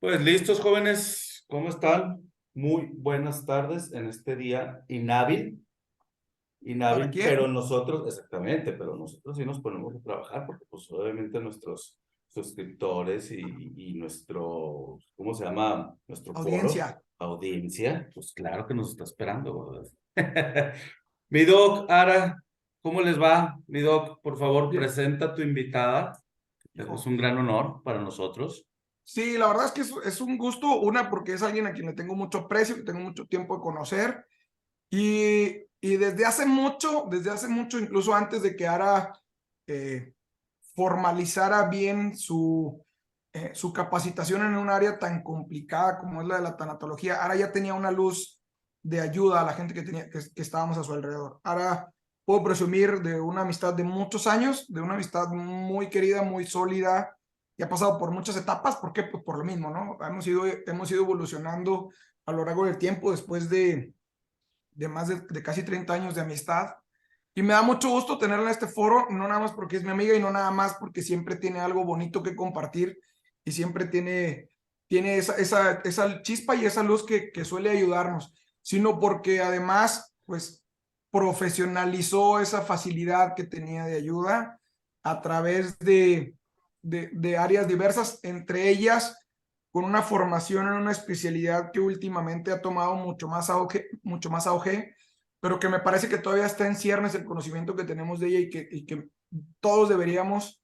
Pues listos, jóvenes, ¿cómo están? Muy buenas tardes en este día ¿Para inhábil, pero quién? nosotros, exactamente, pero nosotros sí nos ponemos a trabajar porque pues obviamente nuestros suscriptores y nuestro, ¿cómo se llama? Nuestro foro, Audiencia. audiencia, pues claro que nos está esperando, ¿verdad? Mi doc, Ara, ¿cómo les va? Mi doc, por favor, Bien. presenta a tu invitada. Es Hijo. un gran honor para nosotros. Sí, la verdad es que es un gusto, una, porque es alguien a quien le tengo mucho aprecio, que tengo mucho tiempo de conocer, y desde hace mucho, incluso antes de que Ara eh, formalizara bien su capacitación en un área tan complicada como es la de la tanatología, Ara ya tenía una luz de ayuda a la gente que estábamos a su alrededor. Ara puedo presumir de una amistad de muchos años, de una amistad muy querida, muy sólida, y ha pasado por muchas etapas. ¿Por qué? Pues por lo mismo, ¿no? Hemos ido evolucionando a lo largo del tiempo después de más de casi 30 años de amistad. Y me da mucho gusto tenerla en este foro, no nada más porque es mi amiga y no nada más porque siempre tiene algo bonito que compartir y siempre tiene esa chispa y esa luz que suele ayudarnos, sino porque además, pues, profesionalizó esa facilidad que tenía de ayuda a través de áreas diversas, entre ellas con una formación en una especialidad que últimamente ha tomado mucho más auge, pero que me parece que todavía está en ciernes el conocimiento que tenemos de ella y que todos deberíamos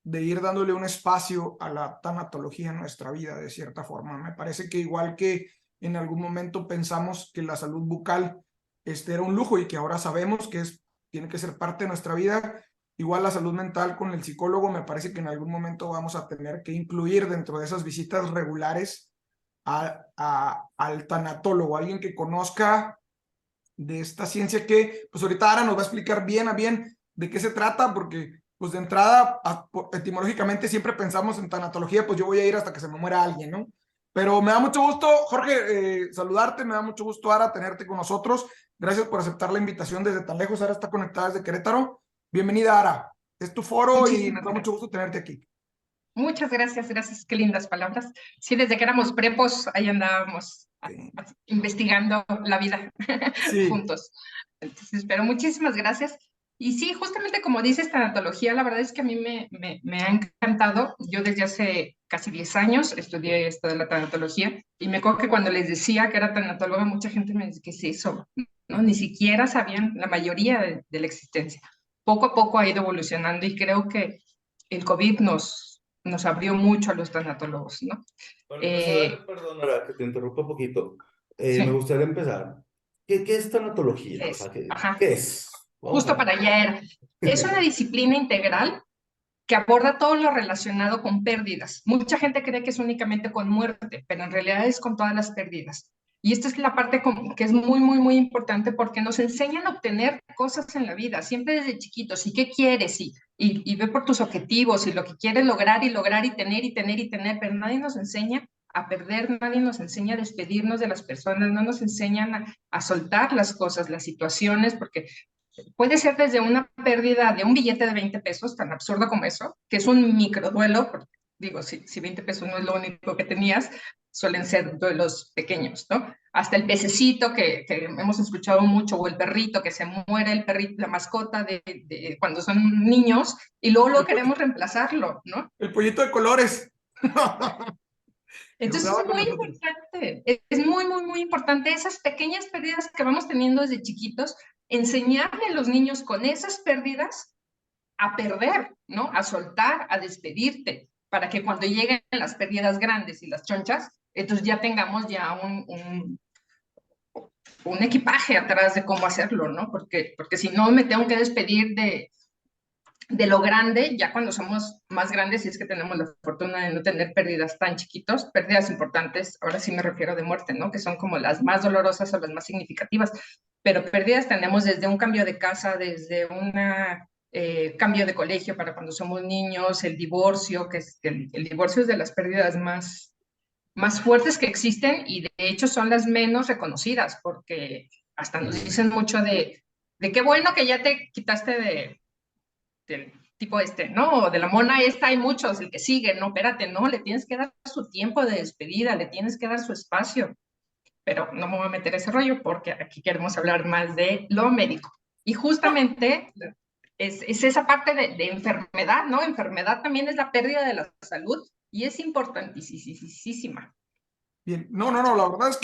de ir dándole un espacio a la tanatología en nuestra vida, de cierta forma. Me parece que igual que en algún momento pensamos que la salud bucal era un lujo y que ahora sabemos que tiene que ser parte de nuestra vida, igual la salud mental con el psicólogo, me parece que en algún momento vamos a tener que incluir dentro de esas visitas regulares al tanatólogo, alguien que conozca de esta ciencia que, pues ahorita Ara nos va a explicar bien a bien de qué se trata, porque pues de entrada, etimológicamente siempre pensamos en tanatología, pues yo voy a ir hasta que se me muera alguien, ¿no? Pero me da mucho gusto, Jorge, saludarte, me da mucho gusto, Ara, tenerte con nosotros. Gracias por aceptar la invitación desde tan lejos. Ara está conectada desde Querétaro. Bienvenida, Ara. Es tu foro y Muchísimas nos da mucho gracias. gusto tenerte aquí. Muchas gracias, gracias. Qué lindas palabras. Sí, desde que éramos prepos, ahí andábamos investigando la vida Sí, juntos. Entonces, pero muchísimas gracias. Y sí, justamente como dices, tanatología, la verdad es que a mí me ha encantado. Yo desde hace casi 10 años estudié esto de la tanatología y me acuerdo que cuando les decía que era tanatóloga, mucha gente me dice, ¿qué es eso? ¿No? Ni siquiera sabían la mayoría de la existencia. Poco a poco ha ido evolucionando y creo que el COVID nos abrió mucho a los tanatólogos, ¿no? Para Eh, empezar, perdona que te interrumpa un poquito. Me sí, gustaría empezar. ¿Qué es tanatología? O sea, es, ajá, ¿qué es? Vamos justo a... para allá era. Es una disciplina integral que aborda todo lo relacionado con pérdidas. Mucha gente cree que es únicamente con muerte, pero en realidad es con todas las pérdidas. Y esta es la parte que es muy, muy, muy importante porque nos enseñan a obtener cosas en la vida, siempre desde chiquitos. ¿Y qué quieres? Y ve por tus objetivos y lo que quieres lograr y lograr y tener y tener y tener, pero nadie nos enseña a perder, nadie nos enseña a despedirnos de las personas, no nos enseñan a soltar las cosas, las situaciones, porque puede ser desde una pérdida de un billete de 20 pesos, tan absurdo como eso, que es un microduelo, porque digo, si 20 pesos no es lo único que tenías, suelen ser duelos pequeños, ¿no? Hasta el pececito que hemos escuchado mucho, o el perrito, que se muere el perrito, la mascota de cuando son niños, y luego lo el, queremos reemplazarlo, ¿no? el pollito de colores que Entonces jugaba es con muy nosotros. importante, es muy, muy, muy importante esas pequeñas pérdidas que vamos teniendo desde chiquitos, enseñarle a los niños con esas pérdidas a perder, ¿no? A soltar, a despedirte, para que cuando lleguen las pérdidas grandes y las chonchas, entonces ya tengamos ya un equipaje atrás de cómo hacerlo, ¿no? Porque si no me tengo que despedir de lo grande, ya cuando somos más grandes, si es que tenemos la fortuna de no tener pérdidas tan chiquitos, pérdidas importantes, ahora sí me refiero de muerte, ¿no? Que son como las más dolorosas o las más significativas, pero pérdidas tenemos desde un cambio de casa, desde una cambio de colegio para cuando somos niños, el divorcio, que es el divorcio es de las pérdidas más fuertes que existen y de hecho son las menos reconocidas, porque hasta nos dicen mucho de qué bueno que ya te quitaste de tipo ¿no? De la mona esta hay muchos, el que sigue, no, espérate, no, le tienes que dar su tiempo de despedida, le tienes que dar su espacio, pero no me voy a meter ese rollo porque aquí queremos hablar más de lo médico. Y justamente es esa parte de enfermedad, ¿no? Enfermedad también es la pérdida de la salud y es importantísima. Bien, no, la verdad es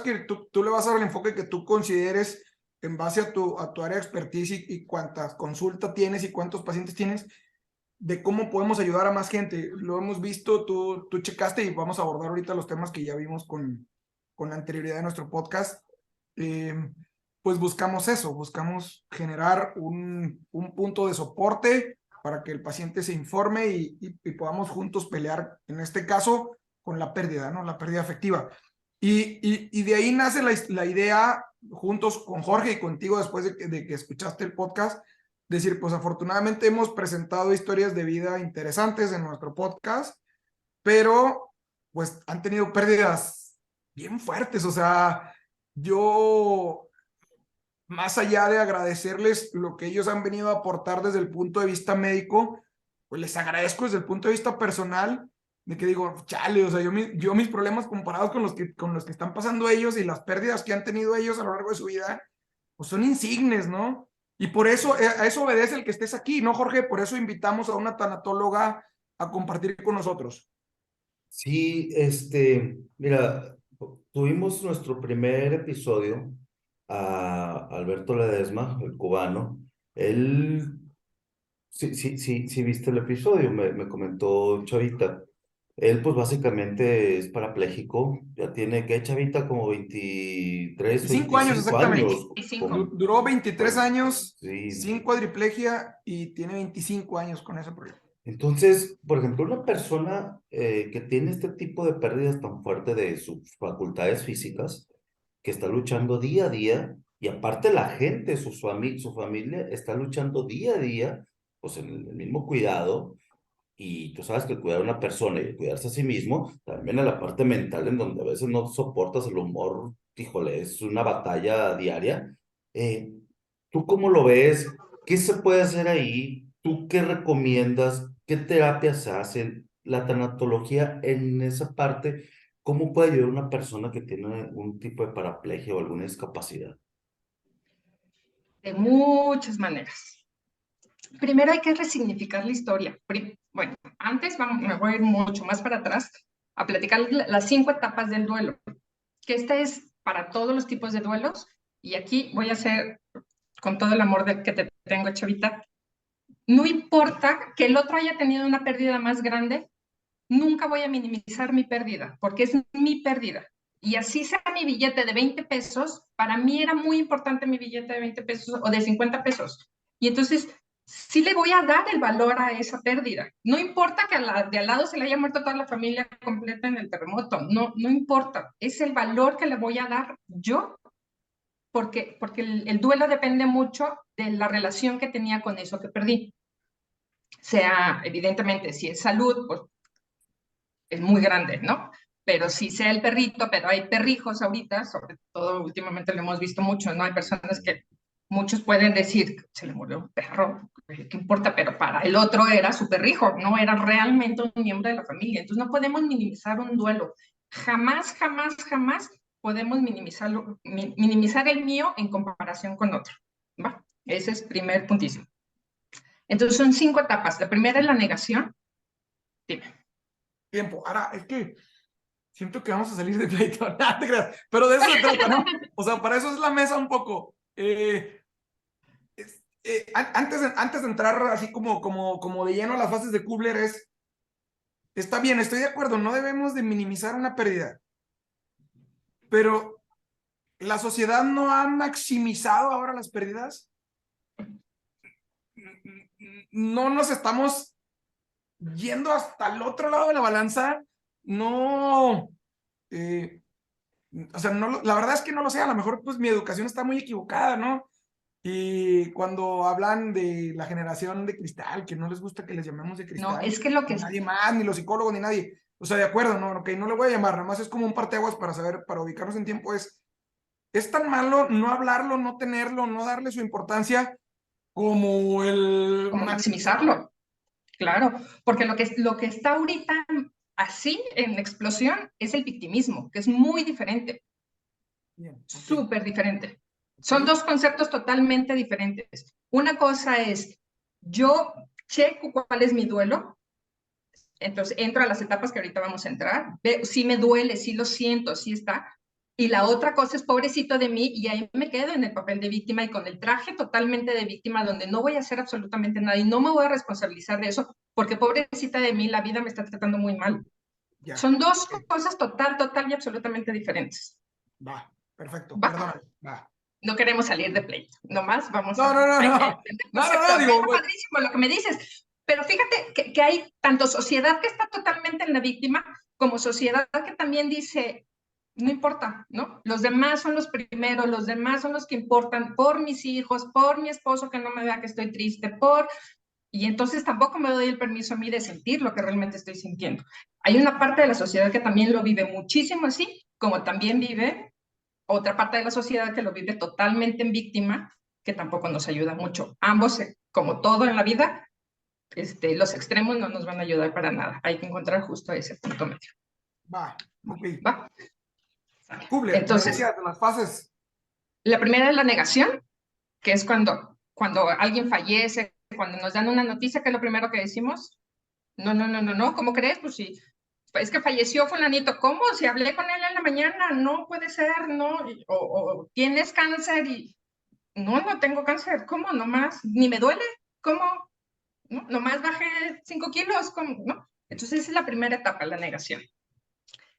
que tú le vas a dar el enfoque que tú consideres en base a tu área de expertise y cuántas consultas tienes y cuántos pacientes tienes, de cómo podemos ayudar a más gente. Lo hemos visto, tú checaste y vamos a abordar ahorita los temas que ya vimos con la anterioridad de nuestro podcast. Pues buscamos eso, buscamos generar un punto de soporte para que el paciente se informe y podamos juntos pelear, en este caso, con la pérdida, ¿no? La pérdida afectiva. Y de ahí nace la idea, juntos con Jorge y contigo, después de que escuchaste el podcast, decir, pues afortunadamente hemos presentado historias de vida interesantes en nuestro podcast, pero pues han tenido pérdidas bien fuertes. O sea, yo, más allá de agradecerles lo que ellos han venido a aportar desde el punto de vista médico, pues les agradezco desde el punto de vista personal, de que digo, chale, o sea, yo mis problemas comparados con los que están pasando ellos y las pérdidas que han tenido ellos a lo largo de su vida, pues son insignes, ¿no? Y por eso, a eso obedece el que estés aquí, ¿no, Jorge? Por eso invitamos a una tanatóloga a compartir con nosotros. Sí, mira, tuvimos nuestro primer episodio a Alberto Ledesma, el cubano. Él, sí, viste el episodio, me comentó Chavita. Él, pues básicamente es parapléjico, ya tiene, ¿qué Chavita? Como 23, 5 años 25 exactamente. años. 25. Duró 23 años Sí. sin cuadriplegia y tiene 25 años con ese problema. Entonces, por ejemplo, una persona que tiene este tipo de pérdidas tan fuerte de sus facultades físicas, que está luchando día a día, y aparte la gente, su familia, está luchando día a día, pues en el mismo cuidado, y tú sabes que cuidar a una persona y cuidarse a sí mismo, también en la parte mental, en donde a veces no soportas el humor, híjole, es una batalla diaria. Eh, ¿Tú cómo lo ves? ¿Qué se puede hacer ahí? ¿Tú qué recomiendas? ¿Qué terapias hacen? La tanatología en esa parte, ¿cómo puede ayudar a una persona que tiene un tipo de paraplegia o alguna discapacidad? De muchas maneras. Primero hay que resignificar la historia. Bueno, antes me voy a ir mucho más para atrás a platicar las 5 etapas del duelo, que este es para todos los tipos de duelos, y aquí voy a hacer, con todo el amor que te tengo, Chavita, no importa que el otro haya tenido una pérdida más grande, nunca voy a minimizar mi pérdida, porque es mi pérdida. Y así sea mi billete de 20 pesos, para mí era muy importante mi billete de 20 pesos o de 50 pesos. Y entonces, sí le voy a dar el valor a esa pérdida. No importa que de al lado se le haya muerto toda la familia completa en el terremoto, no importa. Es el valor que le voy a dar yo, porque el duelo depende mucho de la relación que tenía con eso que perdí. Sea, evidentemente, si es salud, pues es muy grande, ¿no? Pero sí sea el perrito, pero hay perrijos ahorita, sobre todo últimamente lo hemos visto mucho, ¿no? Hay personas que muchos pueden decir, se le murió un perro, ¿qué importa? Pero para el otro era su perrijo, no era realmente un miembro de la familia. Entonces no podemos minimizar un duelo. Jamás podemos minimizar el mío en comparación con otro, ¿va? Ese es primer puntísimo. Entonces son 5 etapas. La primera es la negación. Dime. Tiempo. Ahora, es que siento que vamos a salir de pleito, no te creas, pero de eso se trata, ¿no? O sea, para eso es la mesa un poco. Antes de entrar así como de lleno a las fases de Kubler, está bien, estoy de acuerdo, no debemos de minimizar una pérdida, pero la sociedad no ha maximizado ahora las pérdidas. No nos estamos yendo hasta el otro lado de la balanza, no, o sea, no, la verdad es que no lo sé, a lo mejor pues mi educación está muy equivocada, ¿no? Y cuando hablan de la generación de cristal, que no les gusta que les llamemos de cristal, no, es que lo que nadie más, ni los psicólogos, ni nadie, o sea, de acuerdo, no, ok, no le voy a llamar, nada más es como un parteaguas para saber, para ubicarnos en tiempo, es tan malo no hablarlo, no tenerlo, no darle su importancia, como el... como maximizarlo, claro, porque lo que está ahorita así en explosión es el victimismo, que es muy diferente, Bien, ok, súper diferente. Son ok, dos conceptos totalmente diferentes. Una cosa es, yo checo cuál es mi duelo, entonces entro a las etapas que ahorita vamos a entrar, veo si me duele, si lo siento, si está. Y la otra cosa es pobrecito de mí y ahí me quedo en el papel de víctima y con el traje totalmente de víctima donde no voy a hacer absolutamente nada y no me voy a responsabilizar de eso porque pobrecita de mí la vida me está tratando muy mal. ya. Son dos Ok, cosas total y absolutamente diferentes. va, perfecto, ¿Va? perdóname, va. No queremos salir de pleito, nomás vamos No, no, no, a no, entender no, no, no, conceptos. digo, Está padrísimo lo que me dices, pero fíjate que hay tanto sociedad que está totalmente en la víctima como sociedad que también dice, no importa, ¿no? Los demás son los primeros, los demás son los que importan por mis hijos, por mi esposo que no me vea que estoy triste, por... Y entonces tampoco me doy el permiso a mí de sentir lo que realmente estoy sintiendo. Hay una parte de la sociedad que también lo vive muchísimo así, como también vive otra parte de la sociedad que lo vive totalmente en víctima, que tampoco nos ayuda mucho. Ambos, como todo en la vida, los extremos no nos van a ayudar para nada. Hay que encontrar justo ese punto medio. va, ok. ¿Va? Kubler, me Entonces, decías de las fases. la primera es la negación, que es cuando alguien fallece, cuando nos dan una noticia, que es lo primero que decimos. No, ¿cómo crees? Pues sí, es que falleció fulanito. ¿Cómo? Si hablé con él en la mañana, no puede ser, no. O tienes cáncer y no tengo cáncer. ¿Cómo? Nomás, ni me duele. ¿Cómo? ¿No? Nomás bajé 5 kilos. ¿Cómo? ¿No? Entonces, esa es la primera etapa, la negación.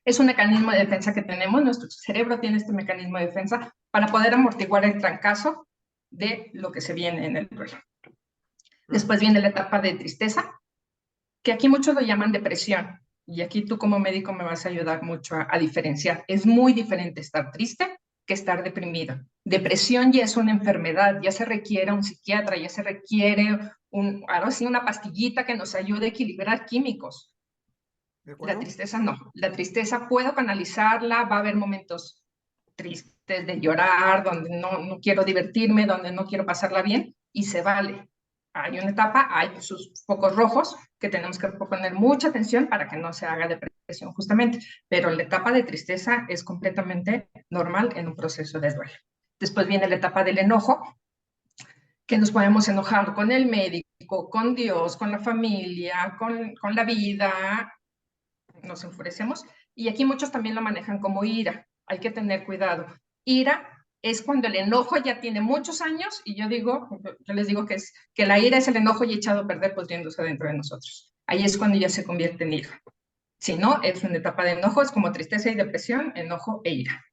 Es un mecanismo de defensa que tenemos. Nuestro cerebro tiene este mecanismo de defensa para poder amortiguar el trancazo de lo que se viene en el duelo. Después viene la etapa de tristeza, que aquí muchos lo llaman depresión. Y aquí tú como médico me vas a ayudar mucho a diferenciar. Es muy diferente estar triste que estar deprimido. Depresión ya es una enfermedad, ya se requiere un psiquiatra, ya se requiere ahora sí, una pastillita que nos ayude a equilibrar químicos. ¿De La acuerdo? tristeza no. La tristeza puedo canalizarla, va a haber momentos tristes de llorar, donde no quiero divertirme, donde no quiero pasarla bien, y se vale. Hay una etapa, hay sus focos rojos que tenemos que poner mucha atención para que no se haga depresión justamente, pero la etapa de tristeza es completamente normal en un proceso de duelo. Después viene la etapa del enojo, que nos podemos enojar con el médico, con Dios, con la familia, con la vida, nos enfurecemos. Y aquí muchos también lo manejan como ira. Hay que tener cuidado. Ira es cuando el enojo ya tiene muchos años y yo les digo que la ira es el enojo ya echado a perder pudriéndose dentro de nosotros. Ahí es cuando ya se convierte en ira. Si no, es una etapa de enojo, es como tristeza y depresión, enojo e ira.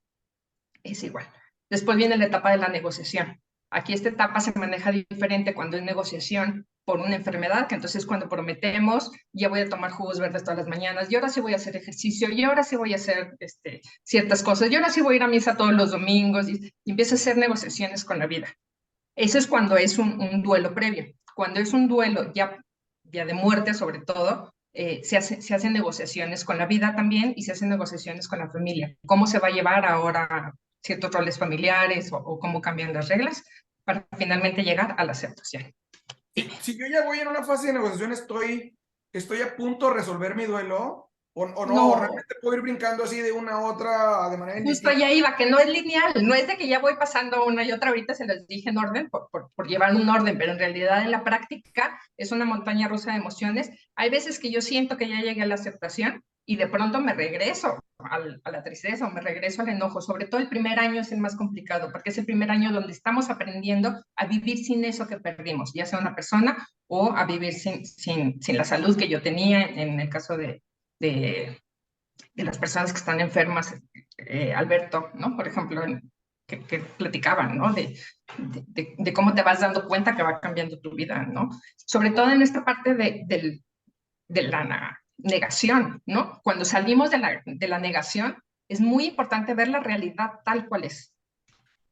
Es igual. Después viene la etapa de la negociación. Aquí esta etapa se maneja diferente cuando es negociación por una enfermedad, que entonces cuando prometemos, ya voy a tomar jugos verdes todas las mañanas, y ahora sí voy a hacer ejercicio, y ahora sí voy a hacer ciertas cosas, y ahora sí voy a ir a misa todos los domingos, y empieza a hacer negociaciones con la vida. Eso es cuando es un duelo previo. Cuando es un duelo ya de muerte, sobre todo, se hacen negociaciones con la vida también y se hacen negociaciones con la familia. ¿Cómo se va a llevar ahora ciertos roles familiares o cómo cambian las reglas para finalmente llegar a la aceptación? Si yo ya voy en una fase de negociación, estoy a punto de resolver mi duelo, o no, o No, realmente puedo ir brincando así de una a otra de manera justo indistinta. allá iba, que no es lineal, no es de que ya voy pasando una y otra, ahorita se los dije en orden, por llevar un orden, pero en realidad en la práctica es una montaña rusa de emociones. Hay veces que yo siento que ya llegué a la aceptación y de pronto me regreso a la tristeza o me regreso al enojo. Sobre todo el primer año es el más complicado, porque es el primer año donde estamos aprendiendo a vivir sin eso que perdimos, ya sea una persona o a vivir sin la salud que yo tenía en el caso de de las personas que están enfermas, Alberto, ¿no? Por ejemplo, que platicaban, ¿no? De cómo te vas dando cuenta que va cambiando tu vida, ¿no? Sobre todo en esta parte de la negación, ¿no? Cuando salimos de la negación, es muy importante ver la realidad tal cual es.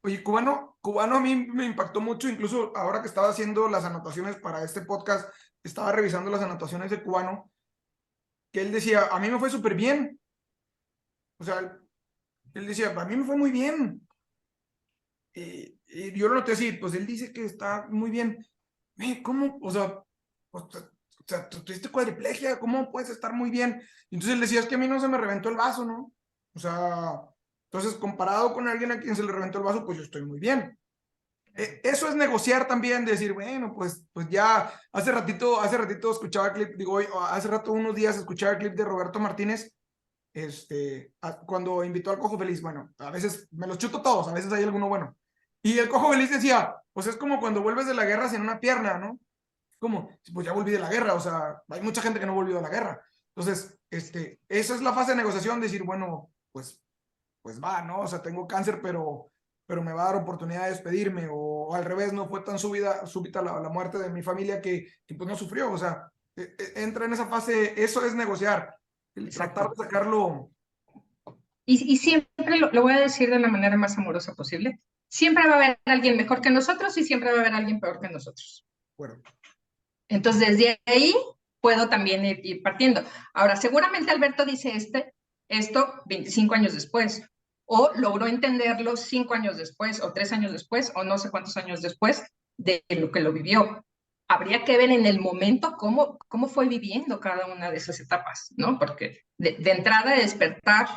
Oye, cubano a mí me impactó mucho, incluso ahora que estaba haciendo las anotaciones para este podcast, estaba revisando las anotaciones de cubano, que él decía, a mí me fue súper bien. O sea, él decía, a mí me fue muy bien. Y yo lo noté así, pues él dice que está muy bien. ¿cómo? O sea, tú tuviste cuadriplegia, ¿cómo puedes estar muy bien? Y entonces le decía, es que a mí no se me reventó el vaso, ¿no? O sea, entonces comparado con alguien a quien se le reventó el vaso, pues yo estoy muy bien. Eso es negociar también, decir, bueno, pues ya, hace ratito escuchaba el clip, digo, hace rato, unos días escuchaba el clip de Roberto Martínez, cuando invitó al Cojo Feliz. Bueno, a veces me los chuto todos, a veces hay alguno bueno. Y el Cojo Feliz decía, pues es como cuando vuelves de la guerra sin una pierna, ¿no? Como, pues ya volví de la guerra, o sea, hay mucha gente que no volvió de la guerra. Entonces, esa es la fase de negociación, decir, bueno, pues va, ¿no? O sea, tengo cáncer, pero me va a dar oportunidad de despedirme, o al revés, no fue tan súbita la muerte de mi familia que pues no sufrió, o sea, entra en esa fase, eso es negociar, el tratar de sacarlo. Y siempre lo voy a decir de la manera más amorosa posible. Siempre va a haber alguien mejor que nosotros y siempre va a haber alguien peor que nosotros. Bueno, Entonces, desde ahí puedo también ir partiendo. Ahora, seguramente Alberto dice esto 25 años después, o logró entenderlo 5 años después, o 3 años después, o no sé cuántos años después de lo que lo vivió. Habría que ver en el momento cómo fue viviendo cada una de esas etapas, ¿no? Porque de entrada de despertar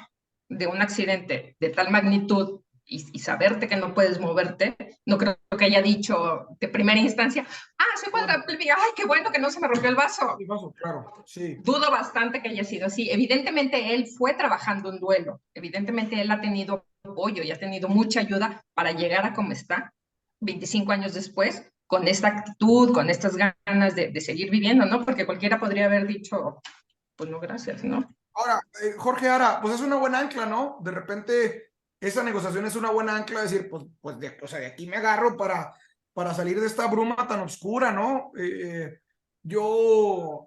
de un accidente de tal magnitud y saberte que no puedes moverte, no creo que haya dicho de primera instancia, soy cuadraplégica, ay, qué bueno que no se me rompió el vaso. claro, sí. Dudo bastante que haya sido así. Evidentemente él fue trabajando un duelo, evidentemente él ha tenido apoyo y ha tenido mucha ayuda para llegar a como está 25 años después, con esta actitud, con estas ganas de seguir viviendo, ¿no? Porque cualquiera podría haber dicho, pues no, gracias, ¿no? Ahora, Jorge Ara, pues es una buena ancla, ¿no? De repente, esa negociación es una buena ancla, decir, o sea, de aquí me agarro para salir de esta bruma tan oscura, ¿no? Yo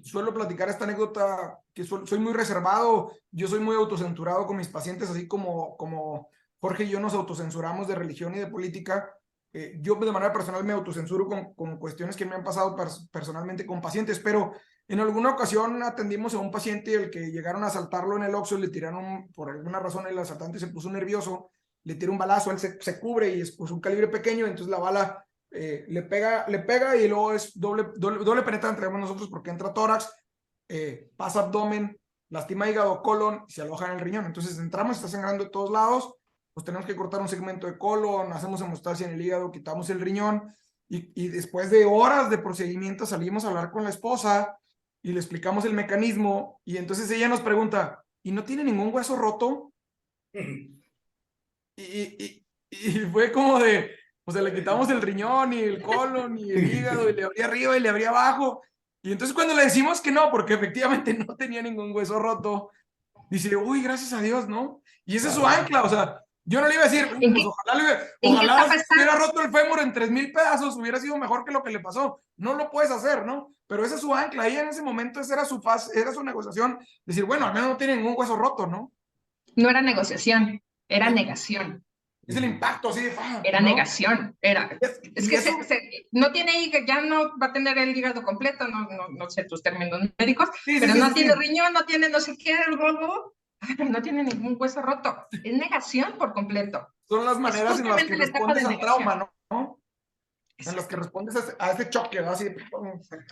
suelo platicar esta anécdota, que soy muy reservado, yo soy muy autocensurado con mis pacientes, así como Jorge y yo nos autocensuramos de religión y de política. Yo de manera personal me autocensuro con cuestiones que me han pasado personalmente con pacientes, pero en alguna ocasión atendimos a un paciente el que llegaron a asaltarlo en el Oxxo, le tiraron, por alguna razón el asaltante se puso nervioso, le tira un balazo, él se cubre y es pues, un calibre pequeño, entonces la bala le pega y luego es doble penetrante, entre nosotros, porque entra tórax, pasa abdomen, lastima hígado, colon y se aloja en el riñón. Entonces entramos, está sangrando de todos lados, pues tenemos que cortar un segmento de colon, hacemos hemostasia en el hígado, quitamos el riñón y después de horas de procedimiento salimos a hablar con la esposa y le explicamos el mecanismo y entonces ella nos pregunta, ¿y no tiene ningún hueso roto? Y fue como de, o sea, le quitamos el riñón y el colon y el hígado y le abría arriba y le abría abajo. Y entonces cuando le decimos que no, porque efectivamente no tenía ningún hueso roto, dice, uy, gracias a Dios, ¿no? Y ese es su ancla, o sea, yo no le iba a decir, pues ¿En qué ojalá etapa si hubiera estás? roto el fémur en 3,000 pedazos, hubiera sido mejor que lo que le pasó. No lo puedes hacer, ¿no? Pero esa es su ancla, y en ese momento esa era su fase, era su negociación, decir, bueno, al menos no tiene ningún hueso roto, ¿no? No era negociación, era negación. Es el impacto así de, Era ¿no? negación, es que eso, no tiene hígado, ya no va a tener el hígado completo, no sé tus términos médicos, sí, sí, pero sí, no sí, tiene sí. riñón, no tiene no sé qué, no tiene ningún hueso roto. Es negación por completo. Son las Es maneras en las que justamente la etapa respondes de al trauma, negación. ¿no? En las que Exacto. respondes a ese choque, ¿no? Así,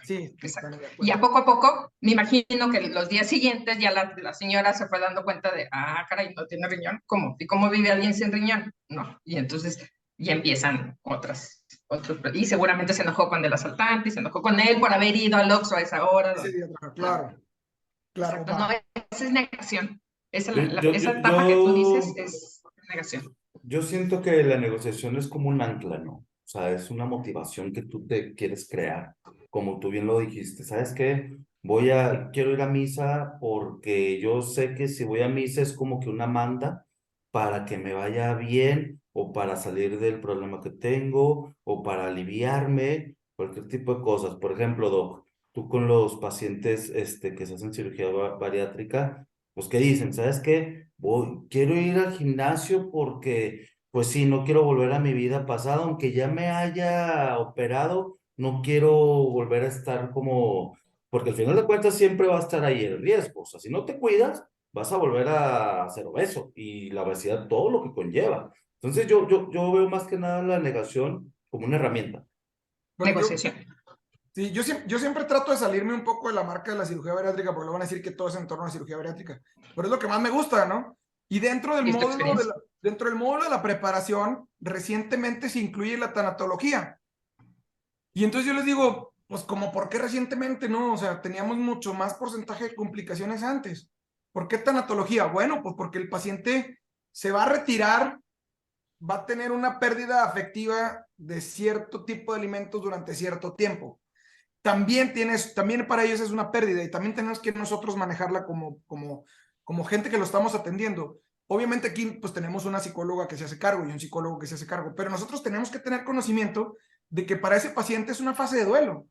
sí, Exacto. bueno, de Y acuerdo. a poco, me imagino que los días siguientes ya la señora se fue dando cuenta de, caray, no tiene riñón, ¿cómo? ¿Y cómo vive alguien sin riñón? No. Y entonces ya empiezan y seguramente se enojó con el asaltante, y se enojó con él por haber ido al Oxxo a esa hora. Ese día, ¿No? claro, claro, Exacto, no, va. esa es negación. Yo, yo, Esa yo, etapa que tú dices yo, es negación. yo siento que la negociación es como un ancla, ¿no? O sea, es una motivación que tú te quieres crear, como tú bien lo dijiste. ¿Sabes qué? Quiero ir a misa porque yo sé que si voy a misa es como que una manda para que me vaya bien o para salir del problema que tengo o para aliviarme, cualquier tipo de cosas. Por ejemplo, Doc, tú con los pacientes que se hacen cirugía bariátrica, pues ¿qué dicen? ¿Sabes qué? Quiero ir al gimnasio porque, pues sí, no quiero volver a mi vida pasada, aunque ya me haya operado, no quiero volver a estar como, porque al final de cuentas siempre va a estar ahí el riesgo. O sea, si no te cuidas, vas a volver a ser obeso y la obesidad, todo lo que conlleva. Entonces yo veo más que nada la negación como una herramienta. Bueno, negociación. Sí, yo siempre trato de salirme un poco de la marca de la cirugía bariátrica, porque lo van a decir que todo es en torno a la cirugía bariátrica, pero es lo que más me gusta, ¿no? Y ¿Y tu experiencia? dentro del módulo de la preparación, recientemente se incluye la tanatología. Y entonces yo les digo, pues como, ¿por qué recientemente, no? O sea, teníamos mucho más porcentaje de complicaciones antes. ¿Por qué tanatología? Bueno, pues porque el paciente se va a retirar, va a tener una pérdida afectiva de cierto tipo de alimentos durante cierto tiempo. También para ellos es una pérdida y también tenemos que nosotros manejarla como gente que lo estamos atendiendo. Obviamente aquí pues tenemos una psicóloga que se hace cargo y un psicólogo que se hace cargo, pero nosotros tenemos que tener conocimiento de que para ese paciente es una fase de duelo.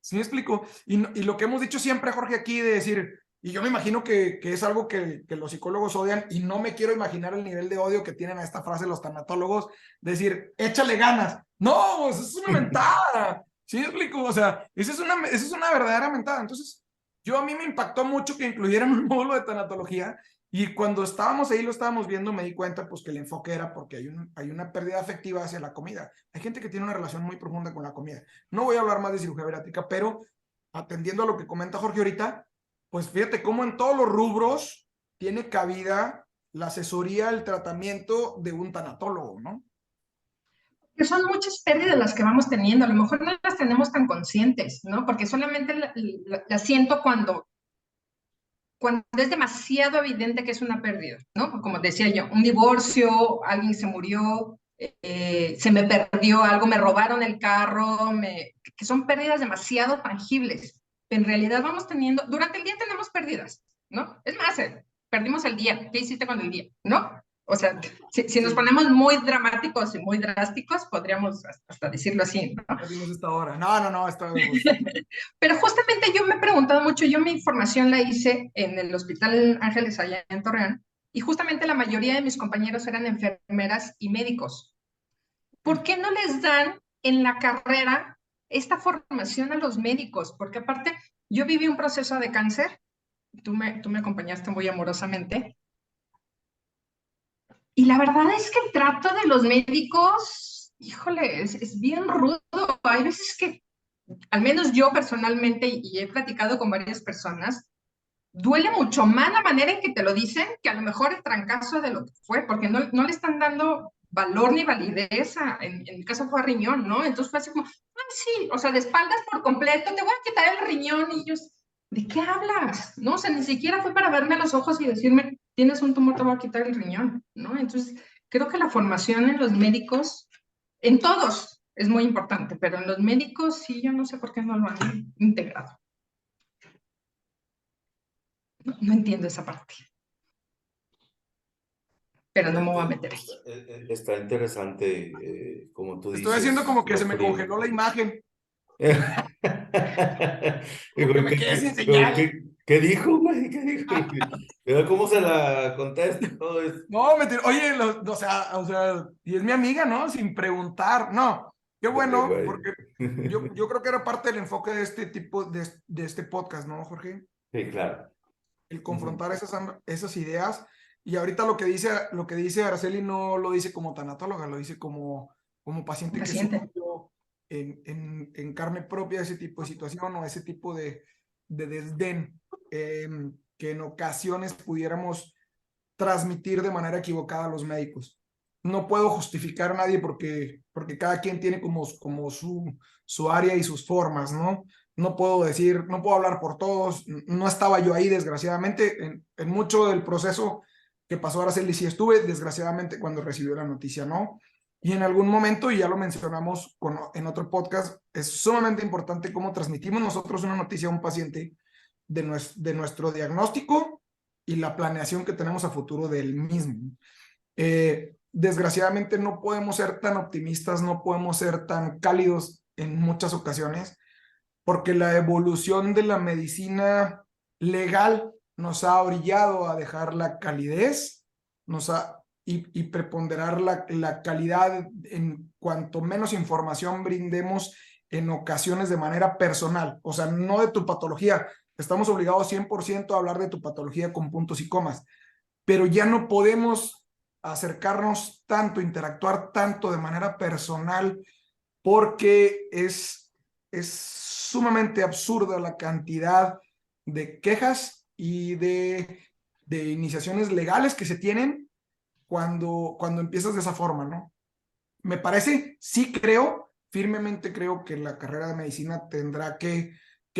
¿Sí me explico? Y lo que hemos dicho siempre, Jorge, aquí de decir, y yo me imagino que es algo que los psicólogos odian y no me quiero imaginar el nivel de odio que tienen a esta frase los tanatólogos, decir, échale ganas. No, eso es una mentada. ¿Sí me explico? O sea, esa es una verdadera mentada. Entonces, a mí me impactó mucho que incluyeran un módulo de tanatología y cuando estábamos ahí, lo estábamos viendo, me di cuenta pues que el enfoque era porque hay una pérdida afectiva hacia la comida. Hay gente que tiene una relación muy profunda con la comida. No voy a hablar más de cirugía bariátrica, pero atendiendo a lo que comenta Jorge ahorita, pues fíjate cómo en todos los rubros tiene cabida la asesoría, el tratamiento de un tanatólogo, ¿no? Que son muchas pérdidas las que vamos teniendo, a lo mejor no las tenemos tan conscientes, ¿no? Porque solamente la siento cuando es demasiado evidente que es una pérdida, ¿no? Como decía yo, un divorcio, alguien se murió, se me perdió algo, me robaron el carro, que son pérdidas demasiado tangibles. En realidad vamos teniendo, durante el día tenemos pérdidas, ¿no? Es más, perdimos el día, ¿qué hiciste con el día? ¿No? O sea, si nos ponemos muy dramáticos y muy drásticos, podríamos hasta decirlo así, ¿no? Perdimos esta hora. No, Pero justamente yo me he preguntado mucho, yo mi formación la hice en el Hospital Ángeles allá en Torreón, y justamente la mayoría de mis compañeros eran enfermeras y médicos. ¿Por qué no les dan en la carrera esta formación a los médicos? Porque aparte, yo viví un proceso de cáncer, tú me acompañaste muy amorosamente, y la verdad es que el trato de los médicos, híjole, es bien rudo. Hay veces que, al menos yo personalmente, y he platicado con varias personas, duele mucho más la manera en que te lo dicen que a lo mejor el trancazo de lo que fue, porque no le están dando valor ni validez en mi caso fue a riñón, ¿no? Entonces fue así como, ah, sí, o sea, de espaldas por completo, te voy a quitar el riñón, y ellos, ¿de qué hablas? ¿No? O sea, ni siquiera fue para verme a los ojos y decirme, tienes un tumor, te voy a quitar el riñón, ¿no? Entonces, creo que la formación en los médicos, en todos, es muy importante, pero en los médicos sí, yo no sé por qué no lo han integrado. No entiendo esa parte, pero no me voy a meter ahí. Está interesante, como tú estoy haciendo dices, como que se me congeló la imagen. Como que me quedé sin señal. ¿Qué dijo, güey? ¿Qué dijo? Pero cómo se la contesta y todo esto. No, oye, o sea, y es mi amiga, ¿no? Sin preguntar, no. Qué Dale, bueno, güey. porque yo creo que era parte del enfoque de este tipo, de este podcast, ¿no, Jorge? Sí, claro. El confrontar esas ideas. Y ahorita lo que dice Araceli no lo dice como tanatóloga, lo dice como paciente que sufrió en carne propia ese tipo de situación o ese tipo de desdén que en ocasiones pudiéramos transmitir de manera equivocada a los médicos. No puedo justificar a nadie porque cada quien tiene como su área y sus formas, ¿no? No puedo decir, no puedo hablar por todos, no estaba yo ahí, desgraciadamente, en mucho del proceso que pasó Araceli sí estuve, desgraciadamente, cuando recibió la noticia, ¿no? Y en algún momento, y ya lo mencionamos en otro podcast, es sumamente importante cómo transmitimos nosotros una noticia a un paciente de nuestro diagnóstico y la planeación que tenemos a futuro del mismo. Desgraciadamente no podemos ser tan optimistas, no podemos ser tan cálidos en muchas ocasiones, porque la evolución de la medicina legal nos ha orillado a dejar la calidez y preponderar la calidad en cuanto menos información brindemos en ocasiones de manera personal, o sea, no de tu patología. Estamos obligados 100% a hablar de tu patología con puntos y comas, pero ya no podemos acercarnos tanto, interactuar tanto de manera personal porque es sumamente absurda la cantidad de quejas y de iniciaciones legales que se tienen cuando empiezas de esa forma, ¿no? Me parece, sí creo, firmemente creo que la carrera de medicina tendrá que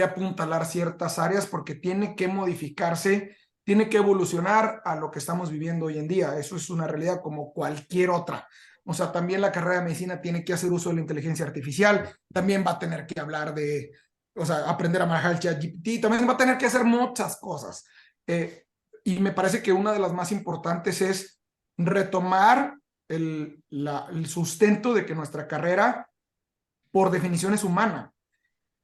apuntalar ciertas áreas porque tiene que modificarse, tiene que evolucionar a lo que estamos viviendo hoy en día. Eso es una realidad como cualquier otra. O sea, también la carrera de medicina tiene que hacer uso de la inteligencia artificial, también va a tener que hablar de, o sea, aprender a manejar el ChatGPT, también va a tener que hacer muchas cosas. Y me parece que una de las más importantes es retomar el sustento de que nuestra carrera, por definición, es humana.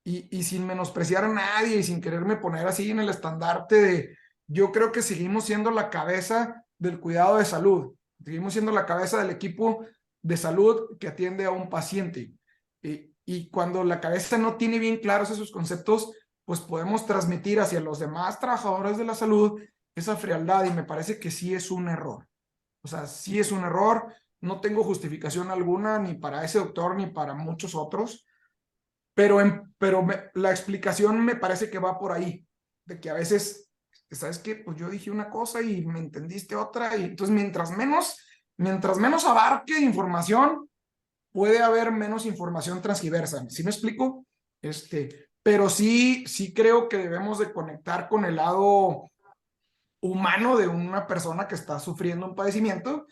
Y sin menospreciar a nadie y sin quererme poner así en el estandarte de, yo creo que seguimos siendo la cabeza del cuidado de salud, seguimos siendo la cabeza del equipo de salud que atiende a un paciente. Y cuando la cabeza no tiene bien claros esos conceptos, pues podemos transmitir hacia los demás trabajadores de la salud esa frialdad y me parece que sí es un error. O sea, sí es un error, no tengo justificación alguna ni para ese doctor ni para muchos otros, pero la explicación me parece que va por ahí, de que a veces, ¿sabes qué? Pues yo dije una cosa y me entendiste otra, y entonces mientras menos abarque información, puede haber menos información transgiversa. ¿Sí me explico? Pero sí creo que debemos de conectar con el lado humano de una persona que está sufriendo un padecimiento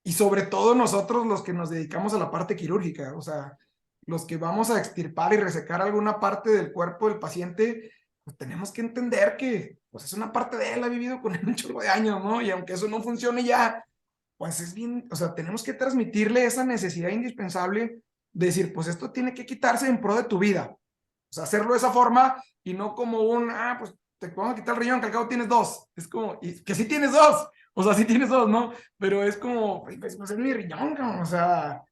y sobre todo nosotros los que nos dedicamos a la parte quirúrgica, o sea, los que vamos a extirpar y resecar alguna parte del cuerpo del paciente, pues tenemos que entender que pues es una parte de él, ha vivido con él un chorro de años, ¿no? Y aunque eso no funcione ya, pues es bien, o sea, tenemos que transmitirle esa necesidad indispensable de decir, pues esto tiene que quitarse en pro de tu vida. O sea, hacerlo de esa forma y no como pues te vamos a quitar el riñón, que al cabo tienes dos. Es como, y que sí tienes dos. O sea, sí tienes dos, ¿no? Pero es como, pues es mi riñón, cabrón. O sea,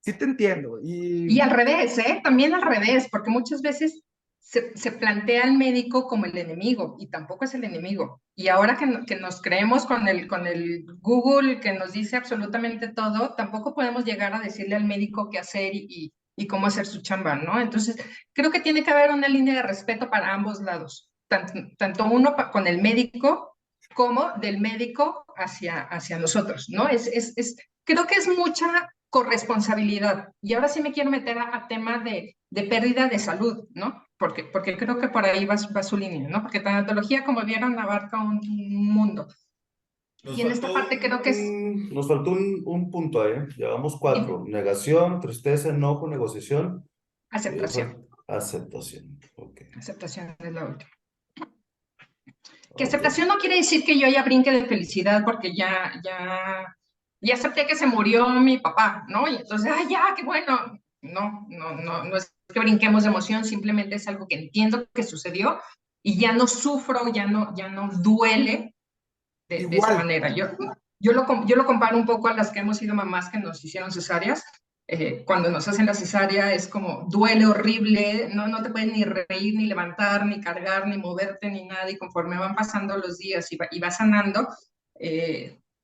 sí te entiendo. Y al revés, ¿eh? También al revés, porque muchas veces se plantea al médico como el enemigo y tampoco es el enemigo. Y ahora que nos creemos con el Google que nos dice absolutamente todo, tampoco podemos llegar a decirle al médico qué hacer y cómo hacer su chamba, ¿no? Entonces, creo que tiene que haber una línea de respeto para ambos lados, tanto uno con el médico como del médico hacia nosotros, ¿no? Creo que es mucha corresponsabilidad. Y ahora sí me quiero meter a tema de pérdida de salud, ¿no? Porque creo que por ahí va su línea, ¿no? Porque tanatología, como vieron, abarca un mundo. Nos Y en esta faltó parte creo que es nos faltó un punto ahí. Llevamos cuatro. Negación, tristeza, enojo, negociación. aceptación. Aceptación. Ok. Aceptación es la última. Que Ok. aceptación no quiere decir que yo ya brinque de felicidad porque ya acepté que se murió mi papá, ¿no? Y entonces, ya, qué bueno. No es que brinquemos de emoción, simplemente es algo que entiendo que sucedió y ya no sufro, ya no duele de esa igual, manera. Yo lo comparo un poco a las que hemos sido mamás que nos hicieron cesáreas. Cuando nos hacen la cesárea es como duele horrible, no te puedes ni reír, ni levantar, ni cargar, ni moverte, ni nada, y conforme van pasando los días y va sanando,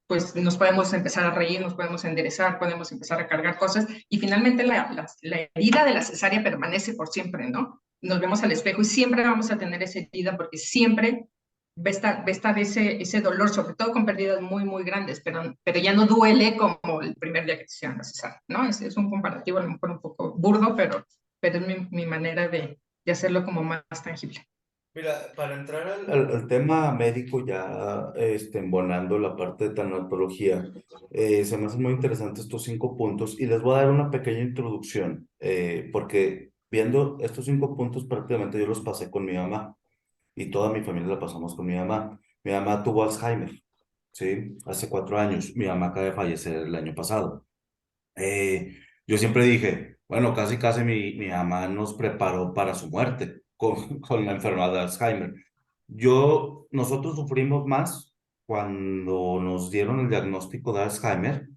pues nos podemos empezar a reír, nos podemos enderezar, podemos empezar a cargar cosas, y finalmente la herida de la cesárea permanece por siempre, ¿no? Nos vemos al espejo y siempre vamos a tener esa herida porque siempre va a estar ese dolor, sobre todo con pérdidas muy, muy grandes, pero ya no duele como el primer día que te hicieron la cesárea, ¿no? Es un comparativo a lo mejor un poco burdo, pero es mi manera de hacerlo como más tangible. Mira, para entrar al tema médico, ya embonando la parte de tanatología, se me hacen muy interesantes estos 5 puntos y les voy a dar una pequeña introducción, porque viendo estos 5 puntos prácticamente yo los pasé con mi mamá y toda mi familia la pasamos con mi mamá. Mi mamá tuvo Alzheimer, ¿sí? Hace 4 años. Mi mamá acaba de fallecer el año pasado. Eh, yo siempre dije, bueno, casi casi mi mamá nos preparó para su muerte con la enfermedad de Alzheimer. Nosotros sufrimos más cuando nos dieron el diagnóstico de Alzheimer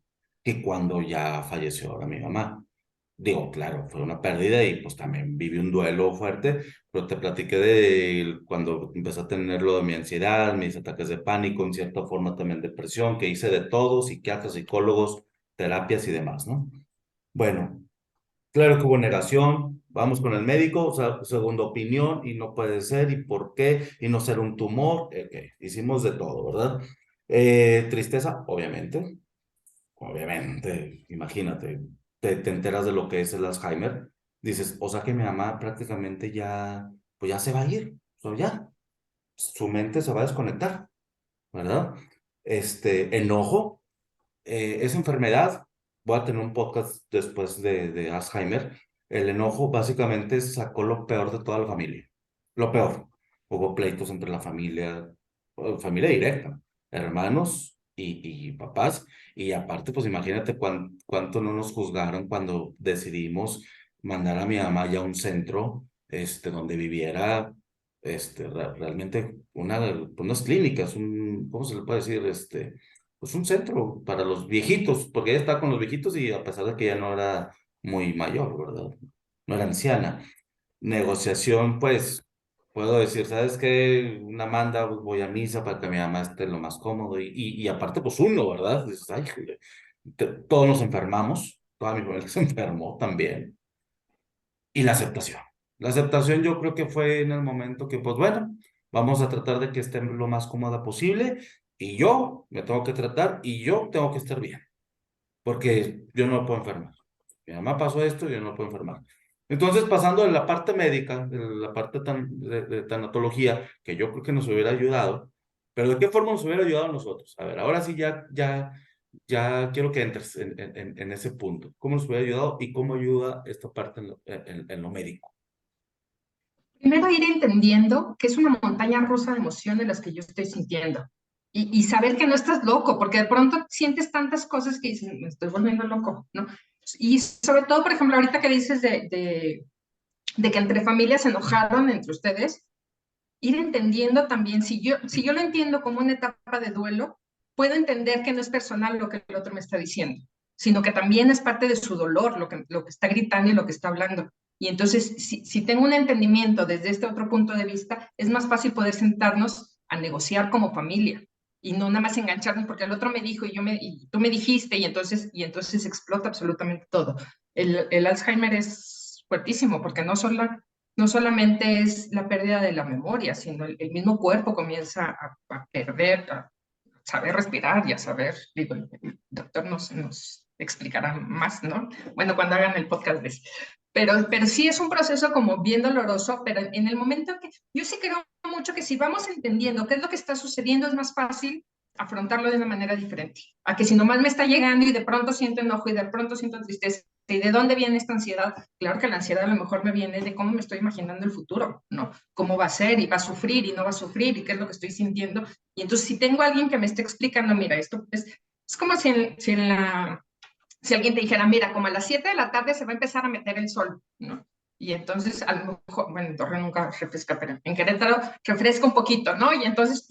que cuando ya falleció ahora mi mamá. Digo, claro, fue una pérdida y pues también viví un duelo fuerte, pero te platiqué de cuando empecé a tener lo de mi ansiedad, mis ataques de pánico, en cierta forma también depresión, que hice de todo, psiquiatras, psicólogos, terapias y demás, ¿no? Bueno, Claro que hubo negación, vamos con el médico, o sea, segunda opinión, y no puede ser, y por qué, y no ser un tumor, hicimos de todo, ¿verdad? Tristeza, obviamente, imagínate, te enteras de lo que es el Alzheimer, dices, o sea que mi mamá prácticamente ya, pues ya se va a ir, o sea, ya, su mente se va a desconectar, ¿verdad? Enojo, esa enfermedad, voy a tener un podcast después de Alzheimer. El enojo básicamente sacó lo peor de toda la familia. Lo peor. Hubo pleitos entre la familia, familia directa, hermanos y papás. Y aparte, pues imagínate cuánto no nos juzgaron cuando decidimos mandar a mi mamá ya a un centro, donde viviera, realmente unas clínicas, ¿cómo se le puede decir? Pues un centro para los viejitos, porque ella está con los viejitos y a pesar de que ella no era muy mayor, ¿verdad? No era anciana. Negociación, pues, puedo decir, ¿sabes qué? Una manda, pues, voy a misa para que mi mamá esté lo más cómodo y aparte, pues uno, ¿verdad? Dices, ay, jole, todos nos enfermamos, toda mi familia se enfermó también. Y la aceptación. La aceptación yo creo que fue en el momento que, pues bueno, vamos a tratar de que esté lo más cómoda posible y yo me tengo que tratar y yo tengo que estar bien, porque yo no me puedo enfermar. Mi mamá pasó esto y yo no me puedo enfermar. Entonces, pasando de la parte médica, de la parte de tanatología, que yo creo que nos hubiera ayudado, pero ¿de qué forma nos hubiera ayudado a nosotros? A ver, ahora sí ya quiero que entres en ese punto. ¿Cómo nos hubiera ayudado y cómo ayuda esta parte en lo médico? Primero ir entendiendo que es una montaña rusa de emociones las que yo estoy sintiendo y saber que no estás loco, porque de pronto sientes tantas cosas que dices, me estoy volviendo loco, ¿no? Y sobre todo, por ejemplo, ahorita que dices de que entre familias se enojaron entre ustedes, ir entendiendo también, si yo lo entiendo como una etapa de duelo, puedo entender que no es personal lo que el otro me está diciendo, sino que también es parte de su dolor, lo que está gritando y lo que está hablando. Y entonces, si tengo un entendimiento desde este otro punto de vista, es más fácil poder sentarnos a negociar como familia y no nada más engancharnos porque el otro me dijo y tú me dijiste y entonces explota absolutamente todo. El Alzheimer es fuertísimo porque no solamente es la pérdida de la memoria, sino el mismo cuerpo comienza a perder, a saber respirar y a saber, digo, el doctor nos explicará más, ¿no? Bueno, cuando hagan el podcast de ese. Pero sí es un proceso como bien doloroso, pero en el momento que yo sí creo mucho que si vamos entendiendo qué es lo que está sucediendo, es más fácil afrontarlo de una manera diferente. A que si nomás me está llegando y de pronto siento enojo y de pronto siento tristeza, ¿y de dónde viene esta ansiedad? Claro que la ansiedad a lo mejor me viene de cómo me estoy imaginando el futuro, ¿no? Cómo va a ser y va a sufrir y no va a sufrir y qué es lo que estoy sintiendo. Y entonces si tengo a alguien que me esté explicando, mira, esto es como si alguien te dijera, mira, como a las 7 de la tarde se va a empezar a meter el sol, ¿no? Y entonces, a lo mejor, bueno, en Torreón nunca refresca, pero en Querétaro refresca un poquito, ¿no? Y entonces,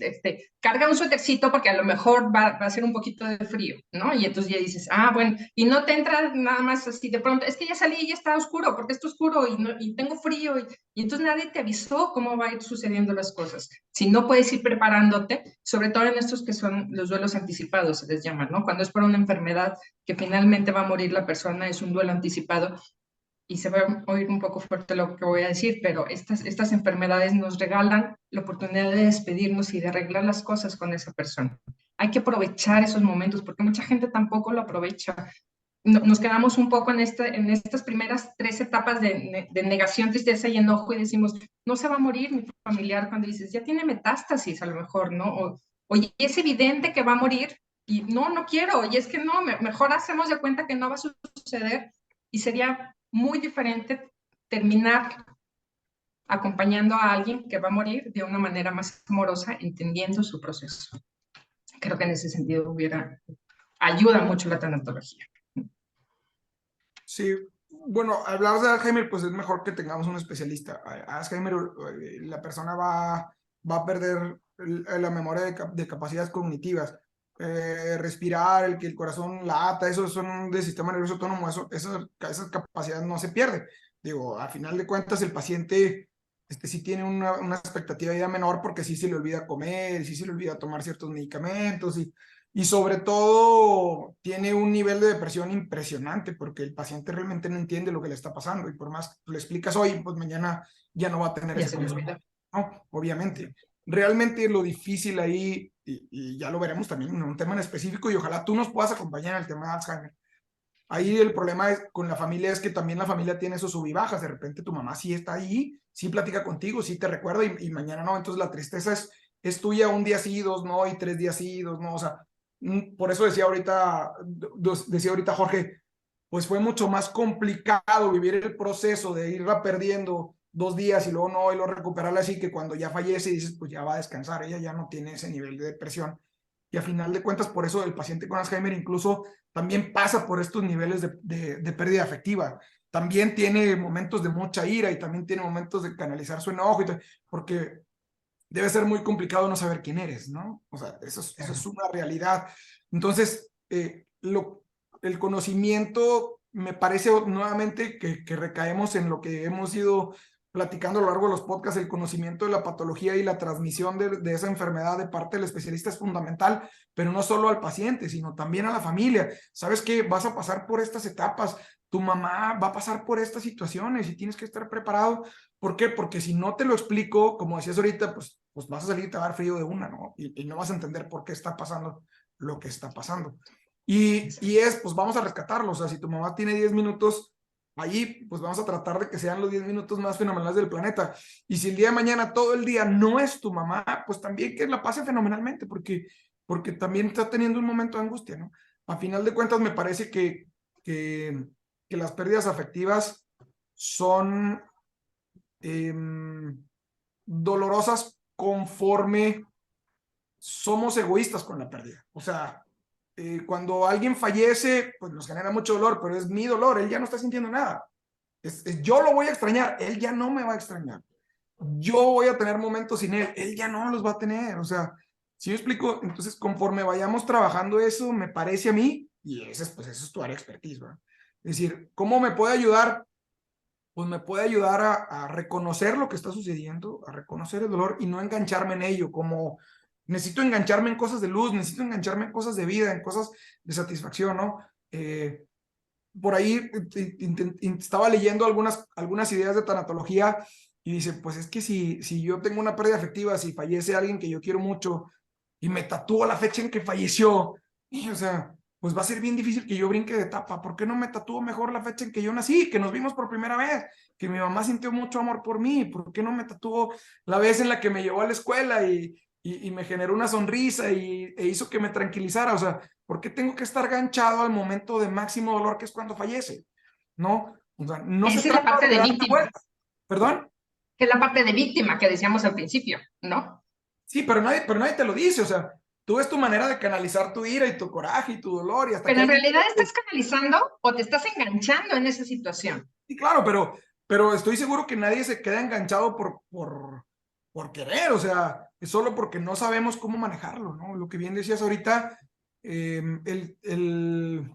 carga un suétercito porque a lo mejor va a ser un poquito de frío, ¿no? Y entonces ya dices, ah, bueno, y no te entra nada más así de pronto, es que ya salí y ya está oscuro, porque está oscuro y tengo frío, y entonces nadie te avisó cómo va a ir sucediendo las cosas. Si no puedes ir preparándote, sobre todo en estos que son los duelos anticipados, se les llama, ¿no? Cuando es por una enfermedad que finalmente va a morir la persona, es un duelo anticipado. Y se va a oír un poco fuerte lo que voy a decir, pero estas enfermedades nos regalan la oportunidad de despedirnos y de arreglar las cosas con esa persona. Hay que aprovechar esos momentos porque mucha gente tampoco lo aprovecha. Nos quedamos un poco en estas primeras 3 etapas de negación, tristeza y enojo y decimos, no se va a morir mi familiar cuando dices, ya tiene metástasis a lo mejor, ¿no? Oye, es evidente que va a morir y no quiero, y es que no, mejor hacemos de cuenta que no va a suceder y sería muy diferente terminar acompañando a alguien que va a morir de una manera más amorosa, entendiendo su proceso. Creo que en ese sentido ayuda mucho la tanatología. Sí, bueno, hablar de Alzheimer, pues es mejor que tengamos un especialista. Alzheimer, la persona va a perder la memoria de capacidades cognitivas. Respirar, que el corazón lata, eso son del sistema nervioso autónomo, esas capacidades no se pierden. Digo, al final de cuentas, el paciente sí tiene una expectativa de vida menor porque sí se le olvida comer, sí se le olvida tomar ciertos medicamentos Y sobre todo tiene un nivel de depresión impresionante porque el paciente realmente no entiende lo que le está pasando y por más que le explicas hoy, pues mañana ya no va a tener Ya ese se me conocimiento. olvidó. No, obviamente. Realmente lo difícil ahí, y ya lo veremos también en un tema en específico y ojalá tú nos puedas acompañar en el tema de Alzheimer. Ahí el problema con la familia es que también la familia tiene esos sub y bajas. De repente tu mamá sí está ahí, sí platica contigo, sí te recuerda y mañana no. Entonces la tristeza es tuya un día sí, dos no, y 3 días sí, dos no. O sea, por eso decía ahorita Jorge, pues fue mucho más complicado vivir el proceso de irla perdiendo 2 días y luego no, y luego recuperarla así que cuando ya fallece dices, pues ya va a descansar, ella ya no tiene ese nivel de depresión. Y a final de cuentas, por eso el paciente con Alzheimer incluso también pasa por estos niveles de pérdida afectiva. También tiene momentos de mucha ira y también tiene momentos de canalizar su enojo, porque debe ser muy complicado no saber quién eres, ¿no? O sea, eso es una realidad. Entonces, el conocimiento, me parece nuevamente que recaemos en lo que hemos ido platicando a lo largo de los podcasts, el conocimiento de la patología y la transmisión de esa enfermedad de parte del especialista es fundamental, pero no solo al paciente, sino también a la familia. ¿Sabes qué? Vas a pasar por estas etapas, tu mamá va a pasar por estas situaciones y tienes que estar preparado. ¿Por qué? Porque si no te lo explico, como decías ahorita, pues vas a salir y te va a dar frío de una, ¿no? Y no vas a entender por qué está pasando lo que está pasando. Pues vamos a rescatarlo. O sea, si tu mamá tiene 10 minutos allí, pues vamos a tratar de que sean los 10 minutos más fenomenales del planeta. Y si el día de mañana todo el día no es tu mamá, pues también que la pase fenomenalmente, porque también está teniendo un momento de angustia, ¿no? A final de cuentas, me parece que las pérdidas afectivas son dolorosas conforme somos egoístas con la pérdida. O sea, cuando alguien fallece, pues nos genera mucho dolor, pero es mi dolor, él ya no está sintiendo nada. Yo lo voy a extrañar, él ya no me va a extrañar. Yo voy a tener momentos sin él, él ya no los va a tener. O sea, si yo explico, entonces conforme vayamos trabajando eso, me parece a mí, y pues eso es tu área de expertise, ¿verdad? Es decir, ¿cómo me puede ayudar? Pues me puede ayudar a reconocer lo que está sucediendo, a reconocer el dolor y no engancharme en ello, como necesito engancharme en cosas de luz, necesito engancharme en cosas de vida, en cosas de satisfacción, ¿no? Por ahí estaba leyendo algunas ideas de tanatología y dice, pues es que si yo tengo una pérdida afectiva, si fallece alguien que yo quiero mucho y me tatúo la fecha en que falleció, o sea, pues va a ser bien difícil que yo brinque de etapa. ¿Por qué no me tatúo mejor la fecha en que yo nací, que nos vimos por primera vez, que mi mamá sintió mucho amor por mí? ¿Por qué no me tatúo la vez en la que me llevó a la escuela y me generó una sonrisa e hizo que me tranquilizara? O sea, ¿por qué tengo que estar ganchado al momento de máximo dolor que es cuando fallece? ¿No? O sea, no se Esa es la trata parte de de dar la víctima, vuelta. ¿Perdón? que es la parte de víctima que decíamos al principio, ¿no? Sí, pero nadie te lo dice. O sea, tú ves tu manera de canalizar tu ira y tu coraje y tu dolor y hasta que Pero en alguien... realidad estás canalizando o te estás enganchando en esa situación. Sí, claro, pero estoy seguro que nadie se queda enganchado por querer. O sea, es solo porque no sabemos cómo manejarlo, ¿no? Lo que bien decías ahorita, el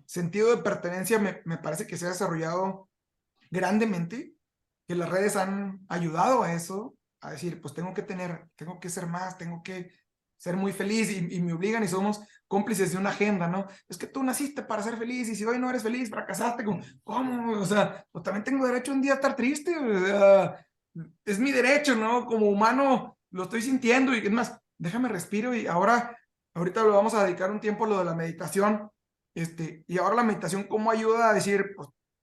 sentido de pertenencia me parece que se ha desarrollado grandemente, que las redes han ayudado a eso, a decir, pues tengo que ser más, tengo que ser muy feliz y me obligan y somos cómplices de una agenda, ¿no? Es que tú naciste para ser feliz y si hoy no eres feliz, fracasaste. ¿Cómo? O sea, pues también tengo derecho un día a estar triste. O sea, es mi derecho, ¿no? Como humano lo estoy sintiendo y es más, déjame respiro y ahorita lo vamos a dedicar un tiempo a lo de la meditación. Y ahora la meditación, ¿cómo ayuda a decir,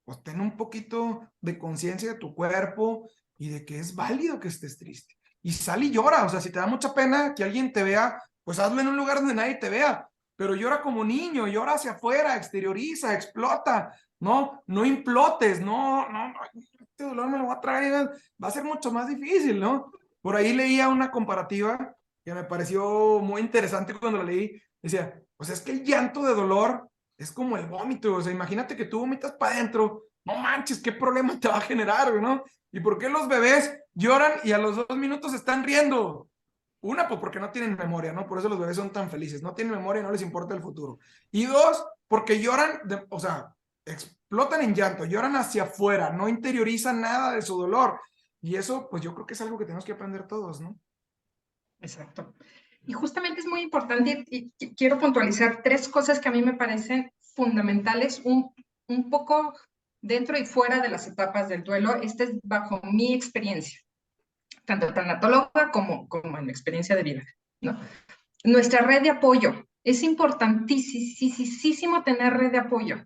pues ten un poquito de conciencia de tu cuerpo y de que es válido que estés triste? Y sal y llora. O sea, si te da mucha pena que alguien te vea, pues hazlo en un lugar donde nadie te vea, pero llora como niño, llora hacia afuera, exterioriza, explota, no implotes, no, este dolor me lo va a traer, va a ser mucho más difícil, ¿no? Por ahí leía una comparativa que me pareció muy interesante cuando la leí. Decía, pues es que el llanto de dolor es como el vómito. O sea, imagínate que tú vomitas para adentro, no manches, qué problema te va a generar, ¿no? ¿Y por qué los bebés lloran y a los 2 minutos están riendo? Una, pues porque no tienen memoria, ¿no? Por eso los bebés son tan felices. No tienen memoria y no les importa el futuro. Y dos, porque lloran, o sea, explotan en llanto, lloran hacia afuera, no interiorizan nada de su dolor. Y eso, pues yo creo que es algo que tenemos que aprender todos, ¿no? Exacto. Y justamente es muy importante y quiero puntualizar 3 cosas que a mí me parecen fundamentales, un poco dentro y fuera de las etapas del duelo. Este es bajo mi experiencia, tanto tanatóloga como en experiencia de vida, ¿no? Nuestra red de apoyo. Es importantísimo tener red de apoyo.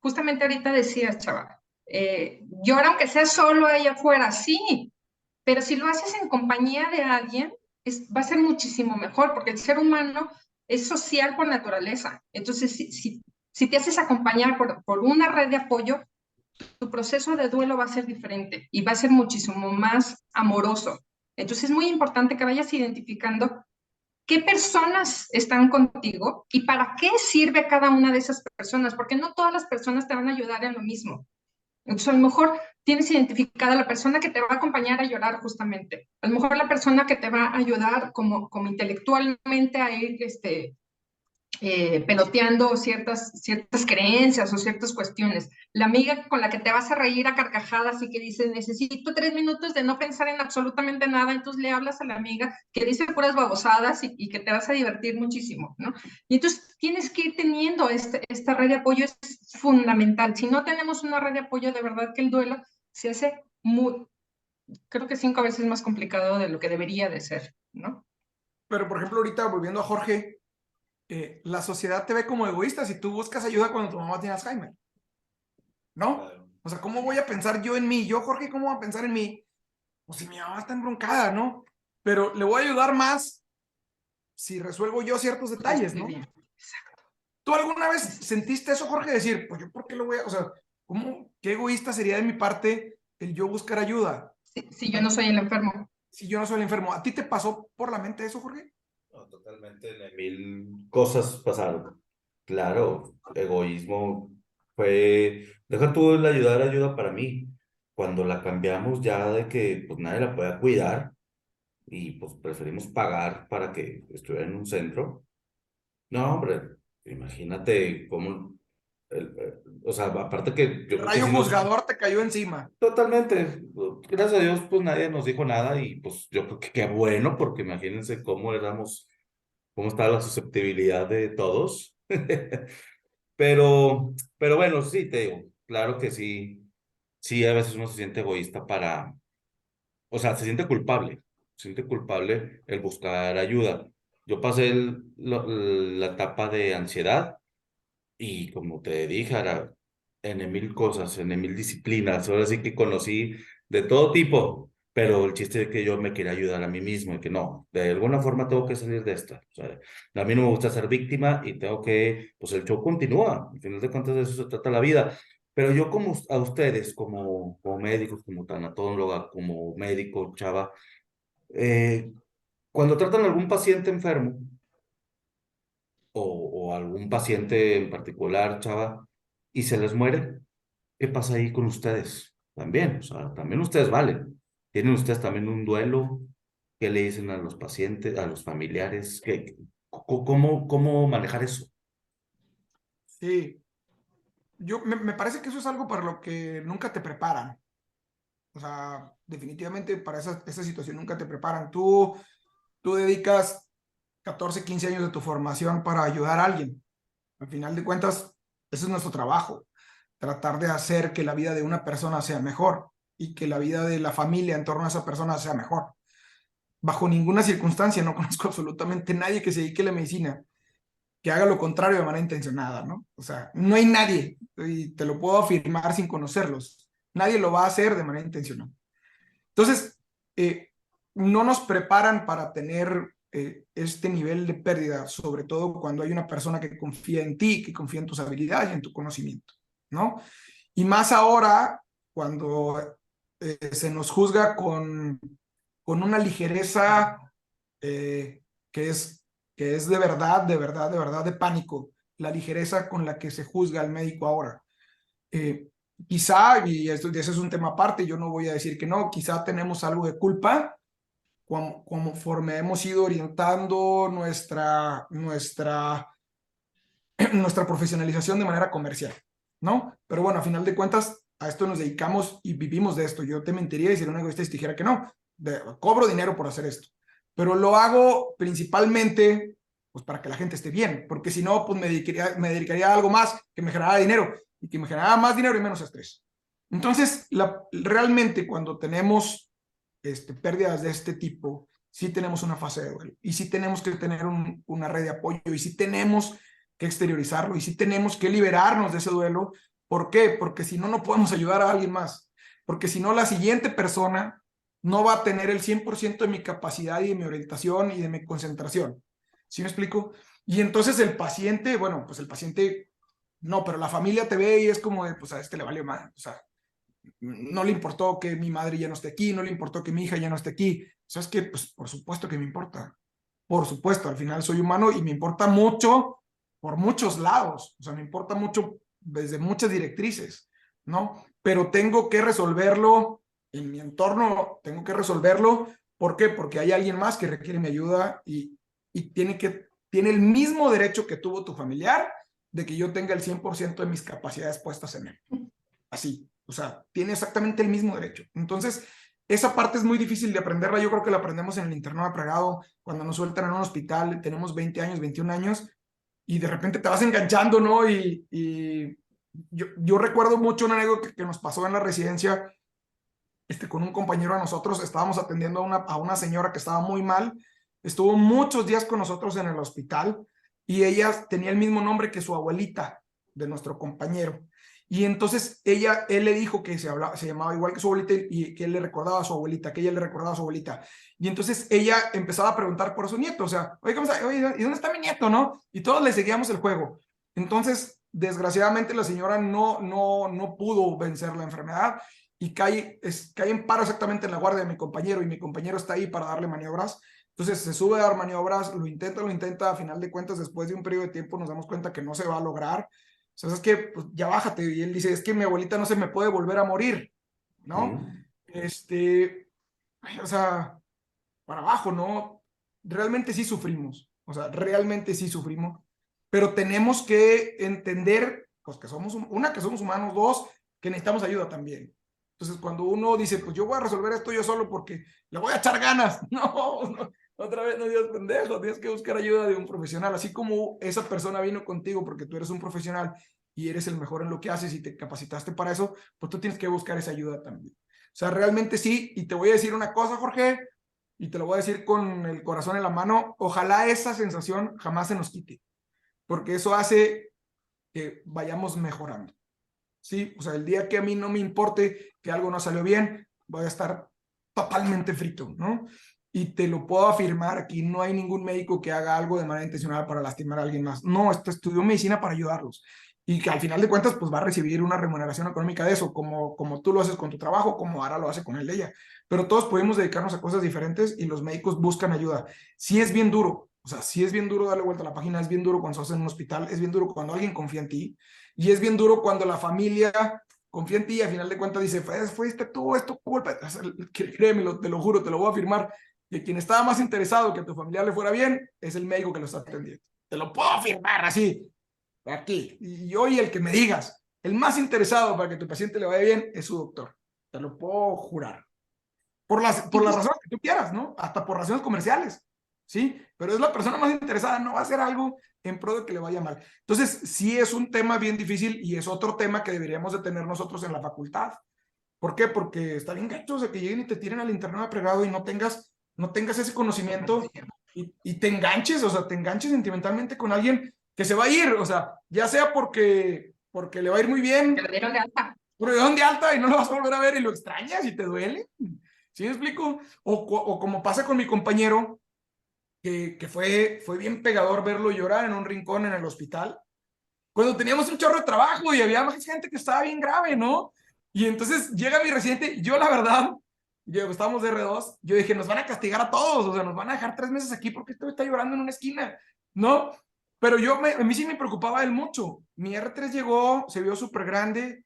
Justamente ahorita decías, Chava, llora aunque sea solo ella afuera, sí, pero si lo haces en compañía de alguien, va a ser muchísimo mejor, porque el ser humano es social por naturaleza. Entonces, si te haces acompañar por una red de apoyo, tu proceso de duelo va a ser diferente y va a ser muchísimo más amoroso. Entonces, es muy importante que vayas identificando qué personas están contigo y para qué sirve cada una de esas personas, porque no todas las personas te van a ayudar en lo mismo. Entonces, a lo mejor tienes identificada la persona que te va a acompañar a llorar justamente. A lo mejor la persona que te va a ayudar como intelectualmente a ir peloteando ciertas creencias o ciertas cuestiones. La amiga con la que te vas a reír a carcajadas y que dice, necesito 3 minutos de no pensar en absolutamente nada, entonces le hablas a la amiga que dice puras babosadas y que te vas a divertir muchísimo, ¿no? Y entonces tienes que ir teniendo esta red de apoyo, es fundamental. Si no tenemos una red de apoyo, de verdad que el duelo se hace creo que 5 veces más complicado de lo que debería de ser, ¿no? Pero, por ejemplo, ahorita volviendo a Jorge, la sociedad te ve como egoísta si tú buscas ayuda cuando tu mamá tiene Alzheimer, ¿no? Claro. O sea, ¿cómo voy a pensar yo en mí? Yo, Jorge, ¿cómo voy a pensar en mí? Pues si mi mamá está embroncada, ¿no? Pero le voy a ayudar más si resuelvo yo ciertos detalles, ¿no? ¿Tú alguna vez sentiste eso, Jorge? Decir, pues yo, ¿por qué lo voy a...? O sea, ¿cómo, qué egoísta sería de mi parte el yo buscar ayuda? Si yo no soy el enfermo. Si yo no soy el enfermo. ¿A ti te pasó por la mente eso, Jorge? No, totalmente, mil cosas pasaron. Claro, egoísmo fue, deja tú el ayuda para mí. Cuando la cambiamos ya de que pues nadie la pueda cuidar y pues preferimos pagar para que estuviera en un centro. No, hombre, imagínate cómo, o sea, aparte que yo El creo que rayo sí nos, juzgador te cayó encima. totalmente, gracias a Dios pues nadie nos dijo nada y pues yo creo que qué bueno porque imagínense cómo éramos, cómo estaba la susceptibilidad de todos. Pero bueno, sí, te digo, claro que sí, sí, a veces uno se siente egoísta o sea, se siente culpable el buscar ayuda. Yo pasé la etapa de ansiedad y como te dije, era en mil cosas, en mil disciplinas, ahora sí que conocí de todo tipo, pero el chiste es que yo me quería ayudar a mí mismo y que no, de alguna forma tengo que salir de esta. O sea, a mí no me gusta ser víctima y tengo que, pues el show continúa, al final de cuentas de eso se trata la vida. Pero yo como a ustedes, como médicos, como tanatóloga, como médico, chava, eh, cuando tratan a algún paciente enfermo, o algún paciente en particular, chava, y se les muere, ¿qué pasa ahí con ustedes? También, o sea, también ustedes valen. ¿Tienen ustedes también un duelo? ¿Qué le dicen a los pacientes, a los familiares? ¿Cómo manejar eso? Sí. Me parece que eso es algo para lo que nunca te preparan. O sea, definitivamente para esa situación nunca te preparan. Tú dedicas 14, 15 años de tu formación para ayudar a alguien. Al final de cuentas, ese es nuestro trabajo. Tratar de hacer que la vida de una persona sea mejor y que la vida de la familia en torno a esa persona sea mejor. Bajo ninguna circunstancia no conozco absolutamente nadie que se dedique a la medicina que haga lo contrario de manera intencionada, ¿no? O sea, no hay nadie, y te lo puedo afirmar sin conocerlos, nadie lo va a hacer de manera intencional. Entonces, no nos preparan para tener este nivel de pérdida, sobre todo cuando hay una persona que confía en ti, que confía en tus habilidades y en tu conocimiento, ¿no? Y más ahora, cuando se nos juzga con una ligereza eh, que es, que es de verdad, de verdad, de verdad de pánico, la ligereza con la que se juzga al médico ahora. Eh, Quizá, y ese es un tema aparte, yo no voy a decir que no, quizá tenemos algo de culpa conforme hemos ido orientando nuestra profesionalización de manera comercial, ¿no? Pero bueno, a final de cuentas, a esto nos dedicamos y vivimos de esto. Yo te mentiría y sería una egoísta si dijera que no. Cobro dinero por hacer esto. pero lo hago principalmente pues para que la gente esté bien, porque si no, pues me dedicaría a algo más que me generara dinero, y que me generara más dinero y menos estrés. Entonces, realmente cuando tenemos pérdidas de este tipo, sí tenemos una fase de duelo, y sí tenemos que tener una red de apoyo, y sí tenemos que exteriorizarlo, y sí tenemos que liberarnos de ese duelo. ¿Por qué? Porque si no, no podemos ayudar a alguien más, porque si no, la siguiente persona no va a tener el 100% de mi capacidad y de mi orientación y de mi concentración. ¿Sí me explico? Y entonces el paciente, bueno, pues el paciente, no, pero la familia te ve y es como de, pues a este le vale más, o sea, no le importó que mi madre ya no esté aquí, no le importó que mi hija ya no esté aquí. ¿Sabes qué? Pues por supuesto que me importa. Por supuesto, al final soy humano y me importa mucho por muchos lados. O sea, me importa mucho desde muchas directrices, ¿no? Pero tengo que resolverlo en mi entorno, tengo que resolverlo. ¿Por qué? Porque hay alguien más que requiere mi ayuda y tiene el mismo derecho que tuvo tu familiar de que yo tenga el 100% de mis capacidades puestas en él. Así, o sea, tiene exactamente el mismo derecho. Entonces, esa parte es muy difícil de aprenderla. Yo creo que la aprendemos en el internado de pregrado, cuando nos sueltan en un hospital, tenemos 20 años, 21 años, y de repente te vas enganchando, ¿no? Y yo recuerdo mucho una anécdota que nos pasó en la residencia, con un compañero a nosotros, estábamos atendiendo a una señora que estaba muy mal, estuvo muchos días con nosotros en el hospital, y ella tenía el mismo nombre que su abuelita, de nuestro compañero. Y entonces él le dijo que se llamaba igual que su abuelita, y que él le recordaba a su abuelita, que ella le recordaba a su abuelita. Y entonces ella empezaba a preguntar por su nieto, o sea, oye, ¿cómo está? Oye, ¿y dónde está mi nieto, no? Y todos le seguíamos el juego. Entonces, desgraciadamente, la señora no pudo vencer la enfermedad, y cae en paro exactamente en la guardia de mi compañero, y mi compañero está ahí para darle maniobras. Entonces se sube a dar maniobras, lo intenta, a final de cuentas, después de un periodo de tiempo nos damos cuenta que no se va a lograr. O sea, es que pues, ya bájate, y él dice, es que mi abuelita no se me puede volver a morir, ¿no? O sea, para abajo, ¿no? Realmente sí sufrimos, o sea, realmente sí sufrimos, pero tenemos que entender, pues que que somos humanos, dos, que necesitamos ayuda también. Entonces, cuando uno dice, pues yo voy a resolver esto yo solo porque le voy a echar ganas, no, otra vez no digas pendejo, tienes que buscar ayuda de un profesional, así como esa persona vino contigo porque tú eres un profesional y eres el mejor en lo que haces y te capacitaste para eso, pues tú tienes que buscar esa ayuda también. O sea, realmente sí, y te voy a decir una cosa, Jorge, y te lo voy a decir con el corazón en la mano, ojalá esa sensación jamás se nos quite, porque eso hace que vayamos mejorando. Sí, o sea, el día que a mí no me importe que algo no salió bien, voy a estar totalmente frito, ¿no? Y te lo puedo afirmar, aquí no hay ningún médico que haga algo de manera intencional para lastimar a alguien más. No, estudió medicina para ayudarlos. Y que al final de cuentas, pues va a recibir una remuneración económica de eso, como tú lo haces con tu trabajo, como Ara lo hace con el de ella. Pero todos podemos dedicarnos a cosas diferentes y los médicos buscan ayuda. Sí es bien duro, o sea, sí es bien duro darle vuelta a la página, es bien duro cuando estás en un hospital, es bien duro cuando alguien confía en ti, y es bien duro cuando la familia confía en ti y al final de cuentas dice, fuiste tú, es tu culpa. Créeme, te lo juro, te lo voy a afirmar, que quien estaba más interesado que a tu familiar le fuera bien es el médico que lo está atendiendo. Te lo puedo afirmar así, aquí. Y hoy el que me digas, el más interesado para que tu paciente le vaya bien es su doctor. Te lo puedo jurar. Por las razones que tú quieras, ¿no? Hasta por razones comerciales, ¿sí? Pero es la persona más interesada, no va a hacer algo en pro de que le vaya mal. Entonces, sí es un tema bien difícil y es otro tema que deberíamos de tener nosotros en la facultad. ¿Por qué? Porque está bien gacho, o sea, que lleguen y te tiren al internado de pregrado y no tengas ese conocimiento y te enganches, o sea, te enganches sentimentalmente con alguien que se va a ir, o sea, ya sea porque le va a ir muy bien, Que le dieron de alta. pero de dónde alta y no lo vas a volver a ver y lo extrañas y te duele. ¿Sí me explico? O como pasa con mi compañero, que fue bien pegador verlo llorar en un rincón en el hospital, cuando teníamos un chorro de trabajo y había más gente que estaba bien grave, ¿no? Y entonces llega mi residente, yo la verdad, estábamos de R2, yo dije, nos van a castigar a todos, o sea, nos van a dejar 3 meses aquí porque este está llorando en una esquina, ¿no? Pero a mí sí me preocupaba él mucho. Mi R3 llegó, se vio súper grande,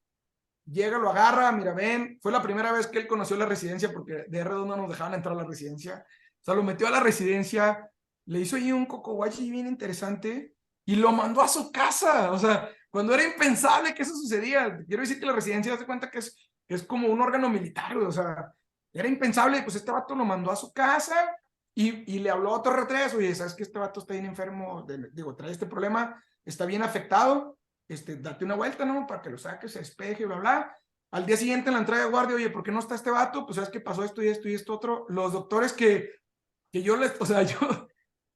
llega, lo agarra, mira, ven, fue la primera vez que él conoció la residencia porque de R2 no nos dejaban entrar a la residencia, o sea, lo metió a la residencia, le hizo ahí un cocoguachi bien interesante y lo mandó a su casa, o sea, cuando era impensable que eso sucedía. Quiero decir que la residencia, das cuenta que es como un órgano militar, o sea, era impensable, pues este vato lo mandó a su casa y le habló a otro R3, oye, ¿sabes que este vato está bien enfermo? Trae este problema, está bien afectado, date una vuelta, ¿no? Para que lo saques, se despeje, bla, bla. Al día siguiente en la entrada de guardia, oye, ¿por qué no está este vato? Pues sabes que pasó esto y esto y esto otro. Los doctores que yo les, o sea,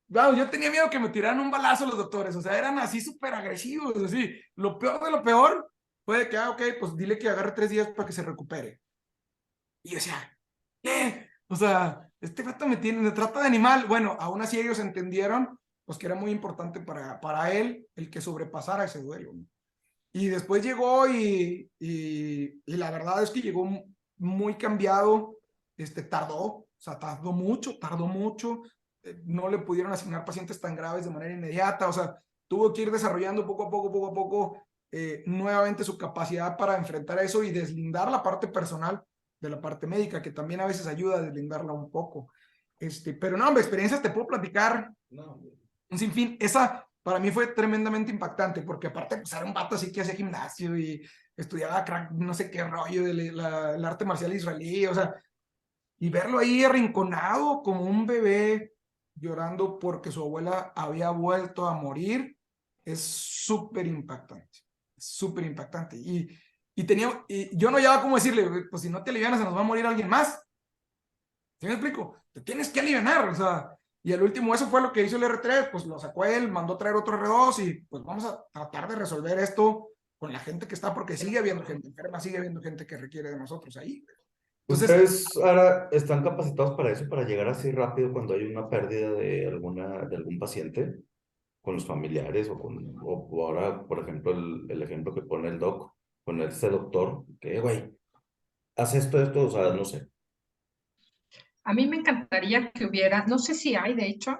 wow, yo tenía miedo que me tiraran un balazo los doctores, o sea, eran así súper agresivos, así. Lo peor de lo peor fue de que, ok, pues dile que agarre 3 días para que se recupere. Y yo decía, ¿qué? O sea, este vato me trata de animal. Bueno, aún así ellos entendieron, pues que era muy importante para él el que sobrepasara ese duelo, ¿no? Y después llegó y la verdad es que llegó muy cambiado, o sea, tardó mucho, no le pudieron asignar pacientes tan graves de manera inmediata, o sea, tuvo que ir desarrollando poco a poco, nuevamente su capacidad para enfrentar eso y deslindar la parte personal de la parte médica, que también a veces ayuda a deslindarla un poco. Pero no, hombre, experiencias te puedo platicar un sinfín. Esa para mí fue tremendamente impactante, porque aparte pues, era un vato así que hacía gimnasio y estudiaba no sé qué rollo el arte marcial israelí, o sea, y verlo ahí arrinconado como un bebé llorando porque su abuela había vuelto a morir, es súper impactante, súper impactante. Y yo no llevaba como decirle, pues si no te alivianas se nos va a morir alguien más. ¿Sí me explico? Te tienes que aliviar, o sea, y al último eso fue lo que hizo el R3, pues lo sacó él, mandó traer otro R2 y pues vamos a tratar de resolver esto con la gente que está, porque sigue habiendo gente enferma, sigue habiendo gente que requiere de nosotros ahí. Entonces, ¿Ustedes ahora están capacitados para eso, para llegar así rápido cuando hay una pérdida de algún paciente con los familiares o ahora, por ejemplo, el ejemplo que pone el doc, con ese doctor, que, güey, haz esto, o sea, no sé. A mí me encantaría que hubiera, no sé si hay, de hecho,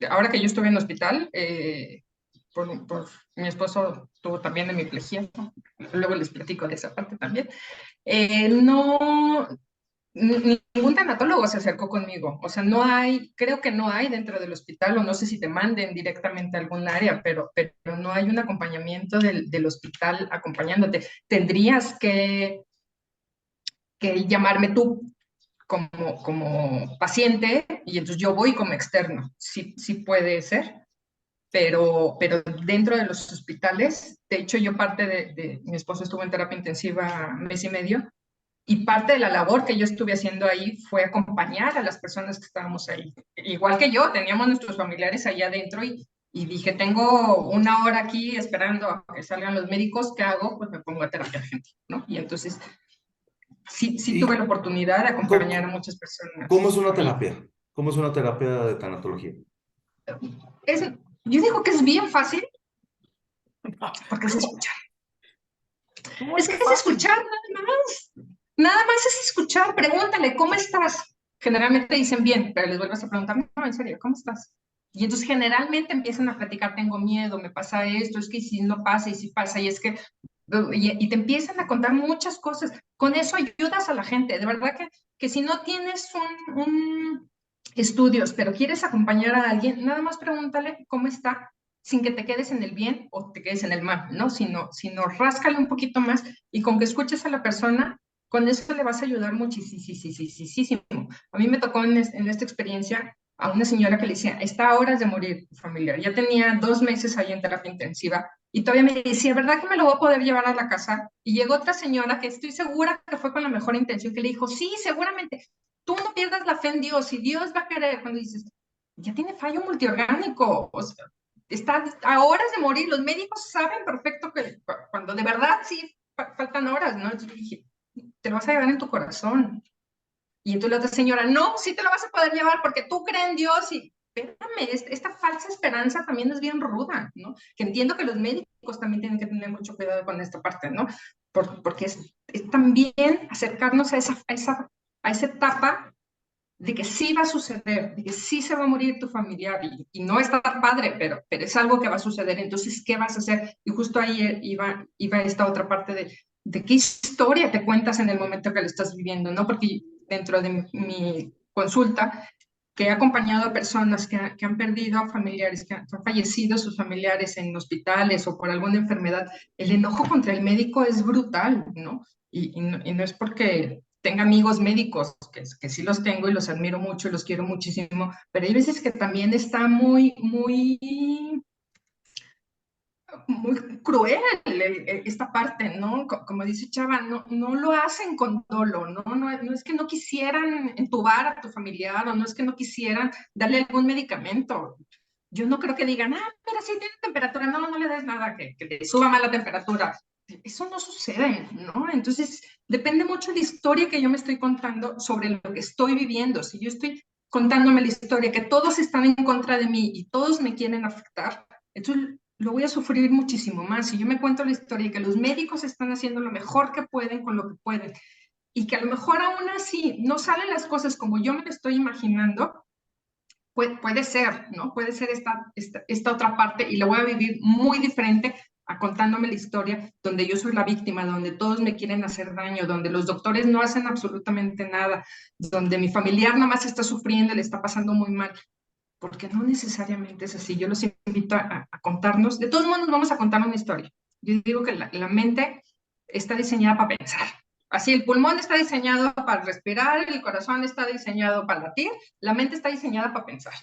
ahora que yo estuve en el hospital, por mi esposo tuvo también hemiplegia, ¿no? Luego les platico de esa parte también. No, ningún tanatólogo se acercó conmigo, o sea, no hay, creo que no hay dentro del hospital, o no sé si te manden directamente a algún área, pero no hay un acompañamiento del hospital acompañándote. Tendrías que llamarme tú como paciente y entonces yo voy como externo. Sí, sí puede ser, pero dentro de los hospitales, de hecho yo parte mi esposo estuvo en terapia intensiva 1 mes y medio y parte de la labor que yo estuve haciendo ahí fue acompañar a las personas que estábamos ahí. Igual que yo, teníamos nuestros familiares ahí adentro y dije, tengo 1 hora aquí esperando a que salgan los médicos, ¿qué hago? Pues me pongo a terapia de gente, ¿no? Y entonces sí tuve la ¿Y oportunidad de acompañar a cómo, muchas personas cómo es una ahí. terapia? ¿Cómo es una terapia de tanatología? Es, yo digo que es bien fácil porque es escuchar. ¿cómo Es es que que es fácil? escuchar nada más. Nada más es escuchar. Pregúntale, ¿cómo estás? Generalmente dicen bien, pero les vuelves a preguntar, no, en serio, ¿cómo estás? Y entonces generalmente empiezan a platicar, tengo miedo, me pasa esto, es que si no pasa y si pasa, y es que, y te empiezan a contar muchas cosas. Con eso ayudas a la gente. De verdad que si no tienes un estudios, pero quieres acompañar a alguien, nada más pregúntale cómo está sin que te quedes en el bien o te quedes en el mal, ¿no? Sino ráscale un poquito más y con que escuches a la persona, con eso le vas a ayudar muchísimo. A mí me tocó en esta experiencia a una señora que le decía, está a horas de morir familiar. Ya tenía 2 meses ahí en terapia intensiva y todavía me decía, ¿verdad que me lo voy a poder llevar a la casa? Y llegó otra señora que estoy segura que fue con la mejor intención, que le dijo, sí, seguramente, tú no pierdas la fe en Dios y Dios va a querer. Cuando dices, ya tiene fallo multiorgánico, o sea, está a horas de morir. Los médicos saben perfecto que cuando de verdad sí faltan horas, ¿no? Entonces dije, te lo vas a llevar en tu corazón. Y entonces la otra señora, no, sí te lo vas a poder llevar porque tú crees en Dios y espérame, esta falsa esperanza también es bien ruda, ¿no? Que entiendo que los médicos también tienen que tener mucho cuidado con esta parte, ¿no? Porque es también acercarnos a esa etapa de que sí va a suceder, de que sí se va a morir tu familiar y no está padre, pero es algo que va a suceder. Entonces, ¿qué vas a hacer? Y justo ahí iba esta otra parte de qué historia te cuentas en el momento que lo estás viviendo, ¿no? Porque dentro de mi consulta, que he acompañado a personas que han perdido a familiares, que han fallecido sus familiares en hospitales o por alguna enfermedad, el enojo contra el médico es brutal, ¿no? Y no es porque tenga amigos médicos, que sí los tengo y los admiro mucho y los quiero muchísimo, pero hay veces que también está muy cruel esta parte, ¿no? Como dice Chava, no lo hacen con dolo, no es que no quisieran entubar a tu familiar o no es que no quisieran darle algún medicamento. Yo no creo que digan, pero si tiene temperatura, no le des nada, que le suba más la temperatura. Eso no sucede, ¿no? Entonces, depende mucho de la historia que yo me estoy contando sobre lo que estoy viviendo. Si yo estoy contándome la historia que todos están en contra de mí y todos me quieren afectar, entonces lo voy a sufrir muchísimo más. Si yo me cuento la historia que los médicos están haciendo lo mejor que pueden con lo que pueden y que a lo mejor aún así no salen las cosas como yo me lo estoy imaginando, puede ser, ¿no? Puede ser esta otra parte y la voy a vivir muy diferente a contándome la historia donde yo soy la víctima, donde todos me quieren hacer daño, donde los doctores no hacen absolutamente nada, donde mi familiar nada más está sufriendo, le está pasando muy mal, porque no necesariamente es así. Yo los invito a contarnos, de todos modos vamos a contar una historia. Yo digo que la mente está diseñada para pensar. Así, el pulmón está diseñado para respirar, el corazón está diseñado para latir, la mente está diseñada para pensar.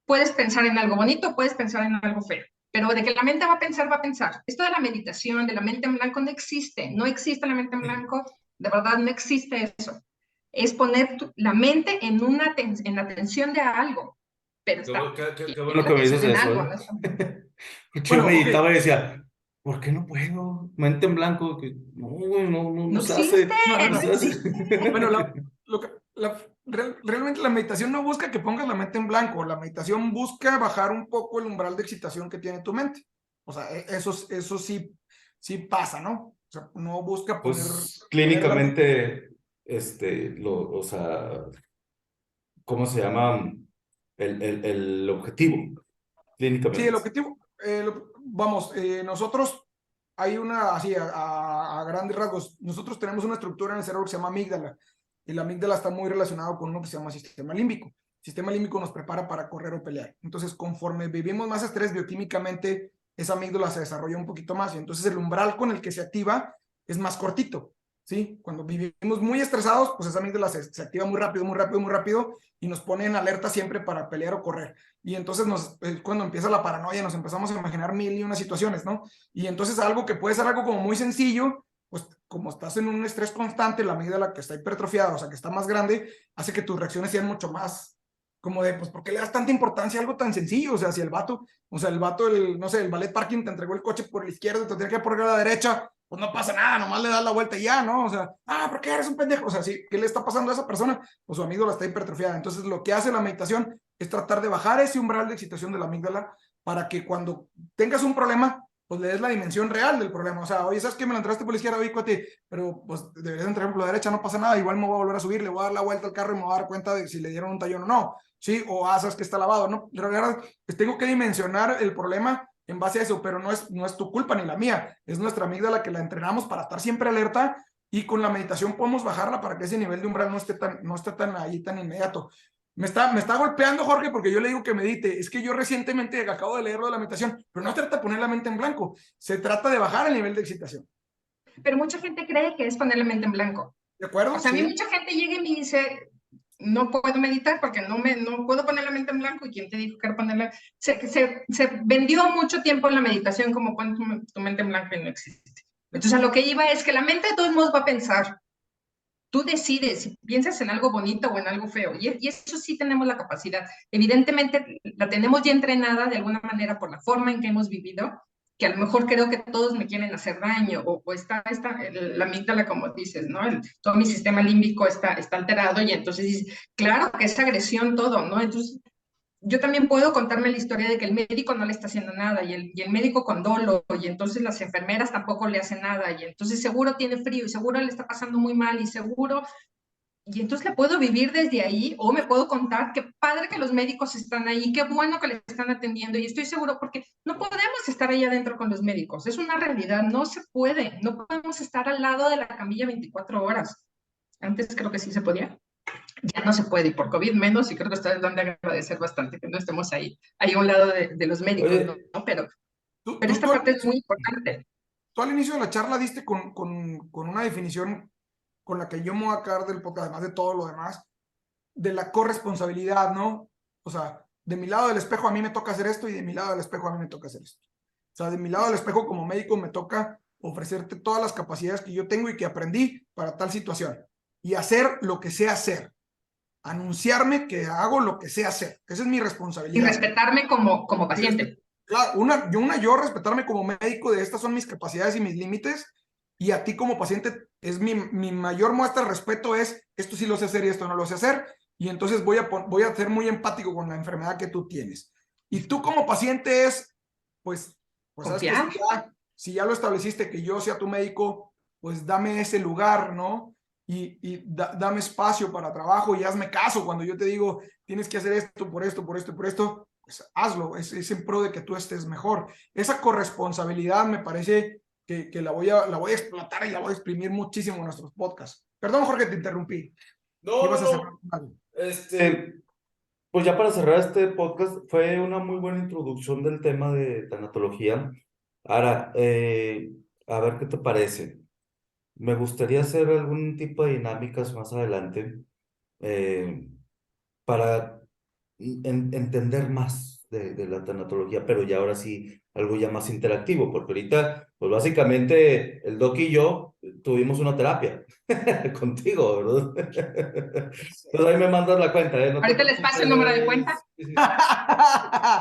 Puedes pensar en algo bonito, puedes pensar en algo feo, pero de que la mente va a pensar, va a pensar. Esto de la meditación, de la mente en blanco, no existe. No existe la mente en blanco, de verdad no existe eso. Es poner la mente en la atención de algo, pero está Qué en bueno la que me atención dices en eso, algo, ¿eh? ¿no? Yo Bueno, ok. meditaba y decía, ¿por qué no puedo? Mente en blanco, que no, güey, no No se existe, hace, No, no, no no no. se hace. existe. Bueno, realmente la meditación no busca que pongas la mente en blanco, la meditación busca bajar un poco el umbral de excitación que tiene tu mente. O sea, eso sí pasa, ¿no? O sea, no busca Pues ponerla. clínicamente, o sea, ¿cómo se llama? El objetivo, Sí, el clínicamente. objetivo, vamos, nosotros hay así, a grandes rasgos, nosotros tenemos una estructura en el cerebro que se llama amígdala, y la amígdala está muy relacionada con uno que se llama sistema límbico. El sistema límbico nos prepara para correr o pelear. Entonces, conforme vivimos más estrés, bioquímicamente, esa amígdala se desarrolla un poquito más, y entonces el umbral con el que se activa es más cortito, ¿sí? Cuando vivimos muy estresados, pues esa amígdala se activa muy rápido, muy rápido, muy rápido, y nos pone en alerta siempre para pelear o correr. Y entonces cuando empieza la paranoia, nos empezamos a imaginar mil y unas situaciones, ¿no? Y entonces algo que puede ser algo como muy sencillo, pues como estás en un estrés constante, la amígdala que está hipertrofiada, o sea, que está más grande, hace que tus reacciones sean mucho más como de, pues, ¿por qué le das tanta importancia a algo tan sencillo? O sea, si el vato, no sé, el ballet parking te entregó el coche por la izquierda, te tiene que poner a la derecha, pues no pasa nada, nomás le das la vuelta y ya, ¿no? O sea, ¿por qué eres un pendejo? O sea, sí, ¿qué le está pasando a esa persona? Pues su amígdala está hipertrofiada. Entonces, lo que hace la meditación es tratar de bajar ese umbral de excitación de la amígdala para que cuando tengas un problema, pues le des la dimensión real del problema. O sea, oye, ¿sabes qué? Me lo entraste por la izquierda, oye, cuate, pero pues deberías entregar por la derecha, no pasa nada, igual me voy a volver a subir, le voy a dar la vuelta al carro y me voy a dar cuenta de si le dieron un tallón o no. Sí, o sabes que está lavado, ¿no? La verdad, pues tengo que dimensionar el problema en base a eso, pero no es tu culpa ni la mía, es nuestra amígdala que la entrenamos para estar siempre alerta y con la meditación podemos bajarla para que ese nivel de umbral no esté tan ahí, tan inmediato. Me está golpeando Jorge porque yo le digo que medite. Es que yo recientemente acabo de leer lo de la meditación, pero no trata de poner la mente en blanco. Se trata de bajar el nivel de excitación. Pero mucha gente cree que es poner la mente en blanco. ¿De O acuerdo? sea, a mí Sí. mucha gente llega y me dice, no puedo meditar porque no puedo poner la mente en blanco. ¿Y quién te dijo que era ponerla? Se vendió mucho tiempo en la meditación como pon tu mente en blanco y no existe. Entonces, a lo que iba es que la mente de todos modos va a pensar. Tú decides si piensas en algo bonito o en algo feo. Y eso sí tenemos la capacidad. Evidentemente, la tenemos ya entrenada de alguna manera por la forma en que hemos vivido, que a lo mejor creo que todos me quieren hacer daño, o está la amígdala, como dices, ¿no? Todo mi sistema límbico está alterado y entonces dices, claro que es agresión todo, ¿no? Entonces, yo también puedo contarme la historia de que el médico no le está haciendo nada y el médico con dolo y entonces las enfermeras tampoco le hacen nada y entonces seguro tiene frío y seguro le está pasando muy mal y seguro, y entonces la puedo vivir desde ahí o me puedo contar qué padre que los médicos están ahí, qué bueno que le están atendiendo y estoy seguro porque no podemos estar ahí adentro con los médicos, es una realidad, no se puede, no podemos estar al lado de la camilla 24 horas. Antes creo que sí se podía, ya no se puede, y por COVID menos, y creo que ustedes van a agradecer bastante que no estemos ahí a un lado de los médicos, ¿no? Oye, Tú, Pero tú, esta tú, parte es muy importante. tú al inicio de la charla diste con una definición con la que yo me voy a cargar del podcast, además de todo lo demás, de la corresponsabilidad, ¿no? O sea, de mi lado del espejo a mí me toca hacer esto y de mi lado del espejo a mí me toca hacer esto. O sea, de mi lado del espejo como médico me toca ofrecerte todas las capacidades que yo tengo y que aprendí para tal situación y hacer lo que sé hacer. Anunciarme que hago lo que sé hacer. Esa es mi Y responsabilidad. respetarme como paciente. Claro, yo respetarme como médico de estas son mis capacidades y mis límites, y a ti como paciente es mi mayor muestra de respeto es, esto sí lo sé hacer y esto no lo sé hacer, y entonces voy a ser muy empático con la enfermedad que tú tienes. Y tú como paciente es, pues sabes que Confiar. si ya lo estableciste que yo sea tu médico, pues dame ese lugar, ¿no? Y dame espacio para trabajo y hazme caso cuando yo te digo, tienes que hacer esto, por esto, por esto y por esto, pues hazlo, es en pro de que tú estés mejor. Esa corresponsabilidad me parece que la voy a explotar y la voy a exprimir muchísimo en nuestros podcasts. Perdón, Jorge, te interrumpí. No, no, Ibas a cerrar no. con algo. Pues ya para cerrar este podcast, fue una muy buena introducción del tema de tanatología. Ahora, a ver qué te parece. Me gustaría hacer algún tipo de dinámicas más adelante eh, para entender más de la tanatología, pero ya ahora sí algo ya más interactivo, porque ahorita, pues básicamente el Doc y yo tuvimos una terapia contigo, ¿verdad? Entonces ahí me mandas la cuenta, ¿eh? No te Ahorita les paso el número de cuenta. preocupes.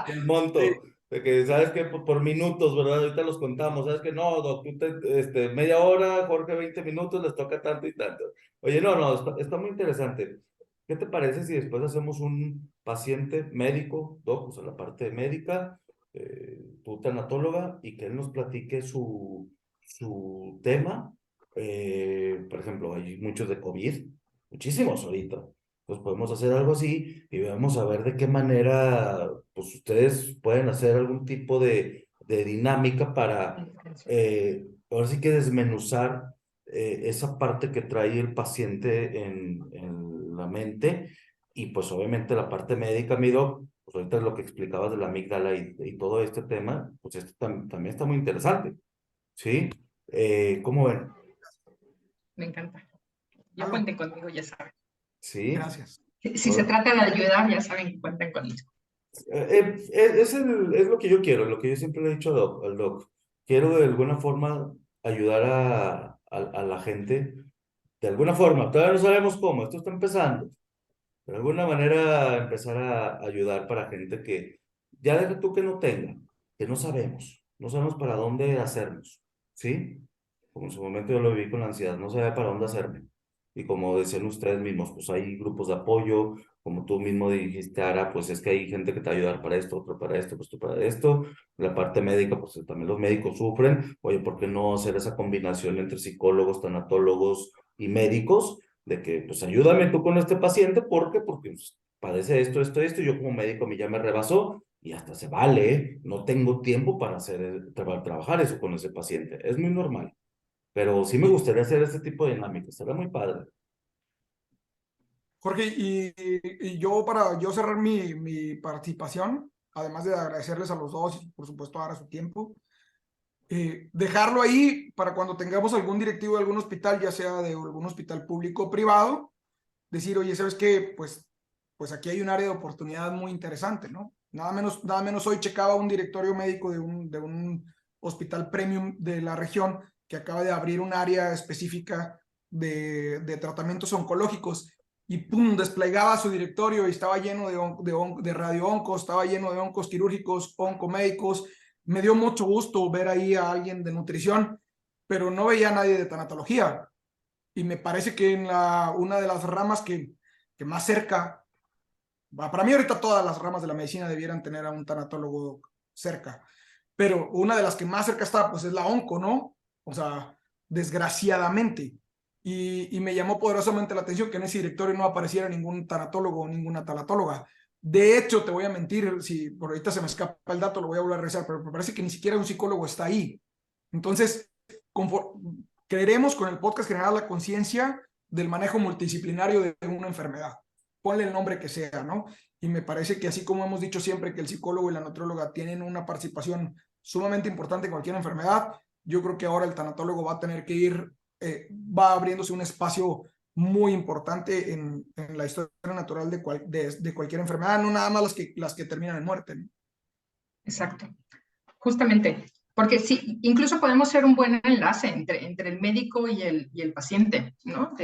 Sí, sí, el Sí, monto. De que, ¿sabes qué? Por minutos, ¿verdad? Ahorita los contamos, ¿sabes qué? No, Doc, tú media hora, Jorge 20 minutos, les toca tanto y tanto. Oye, no, no, está muy interesante. ¿Qué te parece si después hacemos un paciente médico, Doc, o sea, la parte médica, tu tanatóloga, y que él nos platique su tema? Por ejemplo, hay muchos de COVID, muchísimos ahorita. Pues podemos hacer algo así y vamos a ver de qué manera, pues ustedes pueden hacer algún tipo de dinámica para, ahora sí que desmenuzar esa parte que trae el paciente en la mente, y pues obviamente la parte médica, mi doc, pues ahorita es lo que explicabas de la amígdala y todo este tema, pues esto también está muy interesante, ¿sí? ¿Cómo ven? Me encanta. Ya Jalo. cuenten conmigo, ya saben. ¿Sí? Gracias. Si se trata de ayudar, ya saben que cuentan conmigo. Es lo que yo quiero, lo que yo siempre le he dicho al doc. Quiero de alguna forma ayudar a la gente, de alguna forma, todavía no sabemos cómo, esto está empezando, de alguna manera empezar a ayudar para gente que, ya deja tú que no tenga, que no sabemos para dónde hacernos, ¿sí? Como en su momento yo lo viví con la ansiedad, no sabía para dónde hacerme. Y como decían ustedes mismos, pues hay grupos de apoyo, como tú mismo dijiste, Ara, pues es que hay gente que te va a ayudar para esto, otro para esto, pues tú para esto. La parte médica, pues también los médicos sufren. Oye, ¿por qué no hacer esa combinación entre psicólogos, tanatólogos y médicos? De que, pues ayúdame tú con este paciente, ¿por qué? Porque pues, padece esto, esto, esto, y yo como médico a mí ya me rebasó y hasta se vale, ¿eh? No tengo tiempo para trabajar eso con ese paciente. Es muy normal. Pero sí me Y, gustaría hacer este tipo de dinámicas, será muy padre. Jorge, y yo para yo cerrar mi participación, además de agradecerles a los dos y por supuesto ahora su tiempo, dejarlo ahí para cuando tengamos algún directivo de algún hospital, ya sea de algún hospital público o privado, decir, oye, ¿sabes qué? Pues aquí hay un área de oportunidad muy interesante, ¿no? Nada menos hoy checaba un directorio médico de un hospital premium de la región que acaba de abrir un área específica de tratamientos oncológicos y pum, desplegaba su directorio y estaba lleno de radio-oncos, estaba lleno de oncos quirúrgicos, oncomédicos. Me dio mucho gusto ver ahí a alguien de nutrición, pero no veía a nadie de tanatología. Y me parece que una de las ramas que más cerca, para mí ahorita todas las ramas de la medicina debieran tener a un tanatólogo cerca, pero una de las que más cerca está, pues es la onco, ¿no? O sea, desgraciadamente. Y me llamó poderosamente la atención que en ese directorio no apareciera ningún tanatólogo o ninguna tanatóloga. De hecho, te voy a mentir, si por ahorita se me escapa el dato, lo voy a volver a revisar, pero me parece que ni siquiera un psicólogo está ahí. Entonces, queremos con el podcast generar la conciencia del manejo multidisciplinario de una enfermedad. Ponle el nombre que sea, ¿no? Y me parece que así como hemos dicho siempre que el psicólogo y la nutrióloga tienen una participación sumamente importante en cualquier enfermedad, yo creo que ahora el tanatólogo va a tener que ir va abriéndose un espacio muy importante en la historia natural de cualquier enfermedad, no nada más las que terminan en muerte, ¿no? Exacto, justamente, porque sí, incluso podemos ser un buen enlace entre el médico y el paciente, ¿no?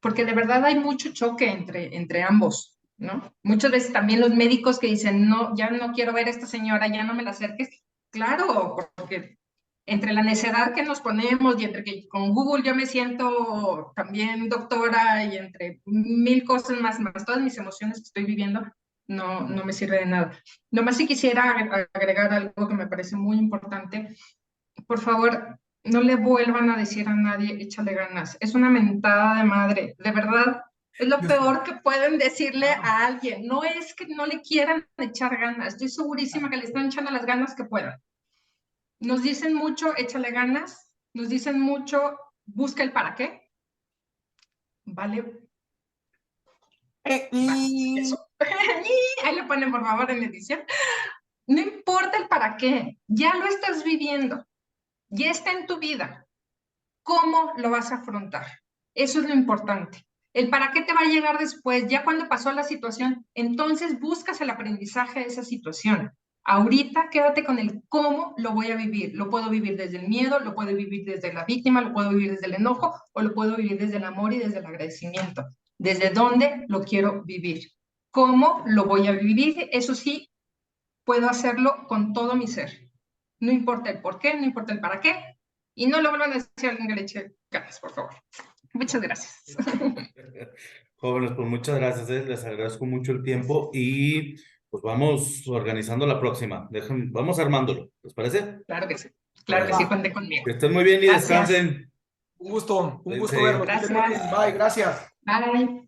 Porque de verdad hay mucho choque entre ambos, ¿no? Muchas veces también los médicos que dicen, no, ya no quiero ver a esta señora, ya no me la acerques. Claro, porque entre la necedad que nos ponemos y entre que con Google yo me siento también doctora y entre mil cosas más, todas mis emociones que estoy viviendo, no me sirve de nada. Nomás si quisiera agregar algo que me parece muy importante. Por favor, no le vuelvan a decir a nadie, échale ganas. Es una mentada de madre, de verdad. Es lo peor que pueden decirle a alguien. No es que no le quieran echar ganas. Estoy segurísima que le están echando las ganas que puedan. Nos dicen mucho, échale ganas. Nos dicen mucho, busca el para qué. ¿Vale? Eso. Ahí lo ponen, por favor, en edición. No importa el para qué. Ya lo estás viviendo. Ya está en tu vida. ¿Cómo lo vas a afrontar? Eso es lo importante. El para qué te va a llegar después, ya cuando pasó la situación, entonces buscas el aprendizaje de esa situación. Ahorita quédate con el cómo lo voy a vivir. Lo puedo vivir desde el miedo, lo puedo vivir desde la víctima, lo puedo vivir desde el enojo o lo puedo vivir desde el amor y desde el agradecimiento. ¿Desde dónde lo quiero vivir? ¿Cómo lo voy a vivir? Eso sí, puedo hacerlo con todo mi ser. No importa el por qué, no importa el para qué. Y no lo vuelvan a decir a alguien que le eche ganas, por favor. Muchas gracias. Jóvenes, pues muchas gracias, les agradezco mucho el tiempo y pues vamos organizando la próxima. Vamos armándolo, ¿les parece? Claro que sí. Claro que Bueno, sí, cuente conmigo. que estén muy bien y Gracias. descansen. Un gusto Sí. verlos. Gracias. Bye, gracias. Bye.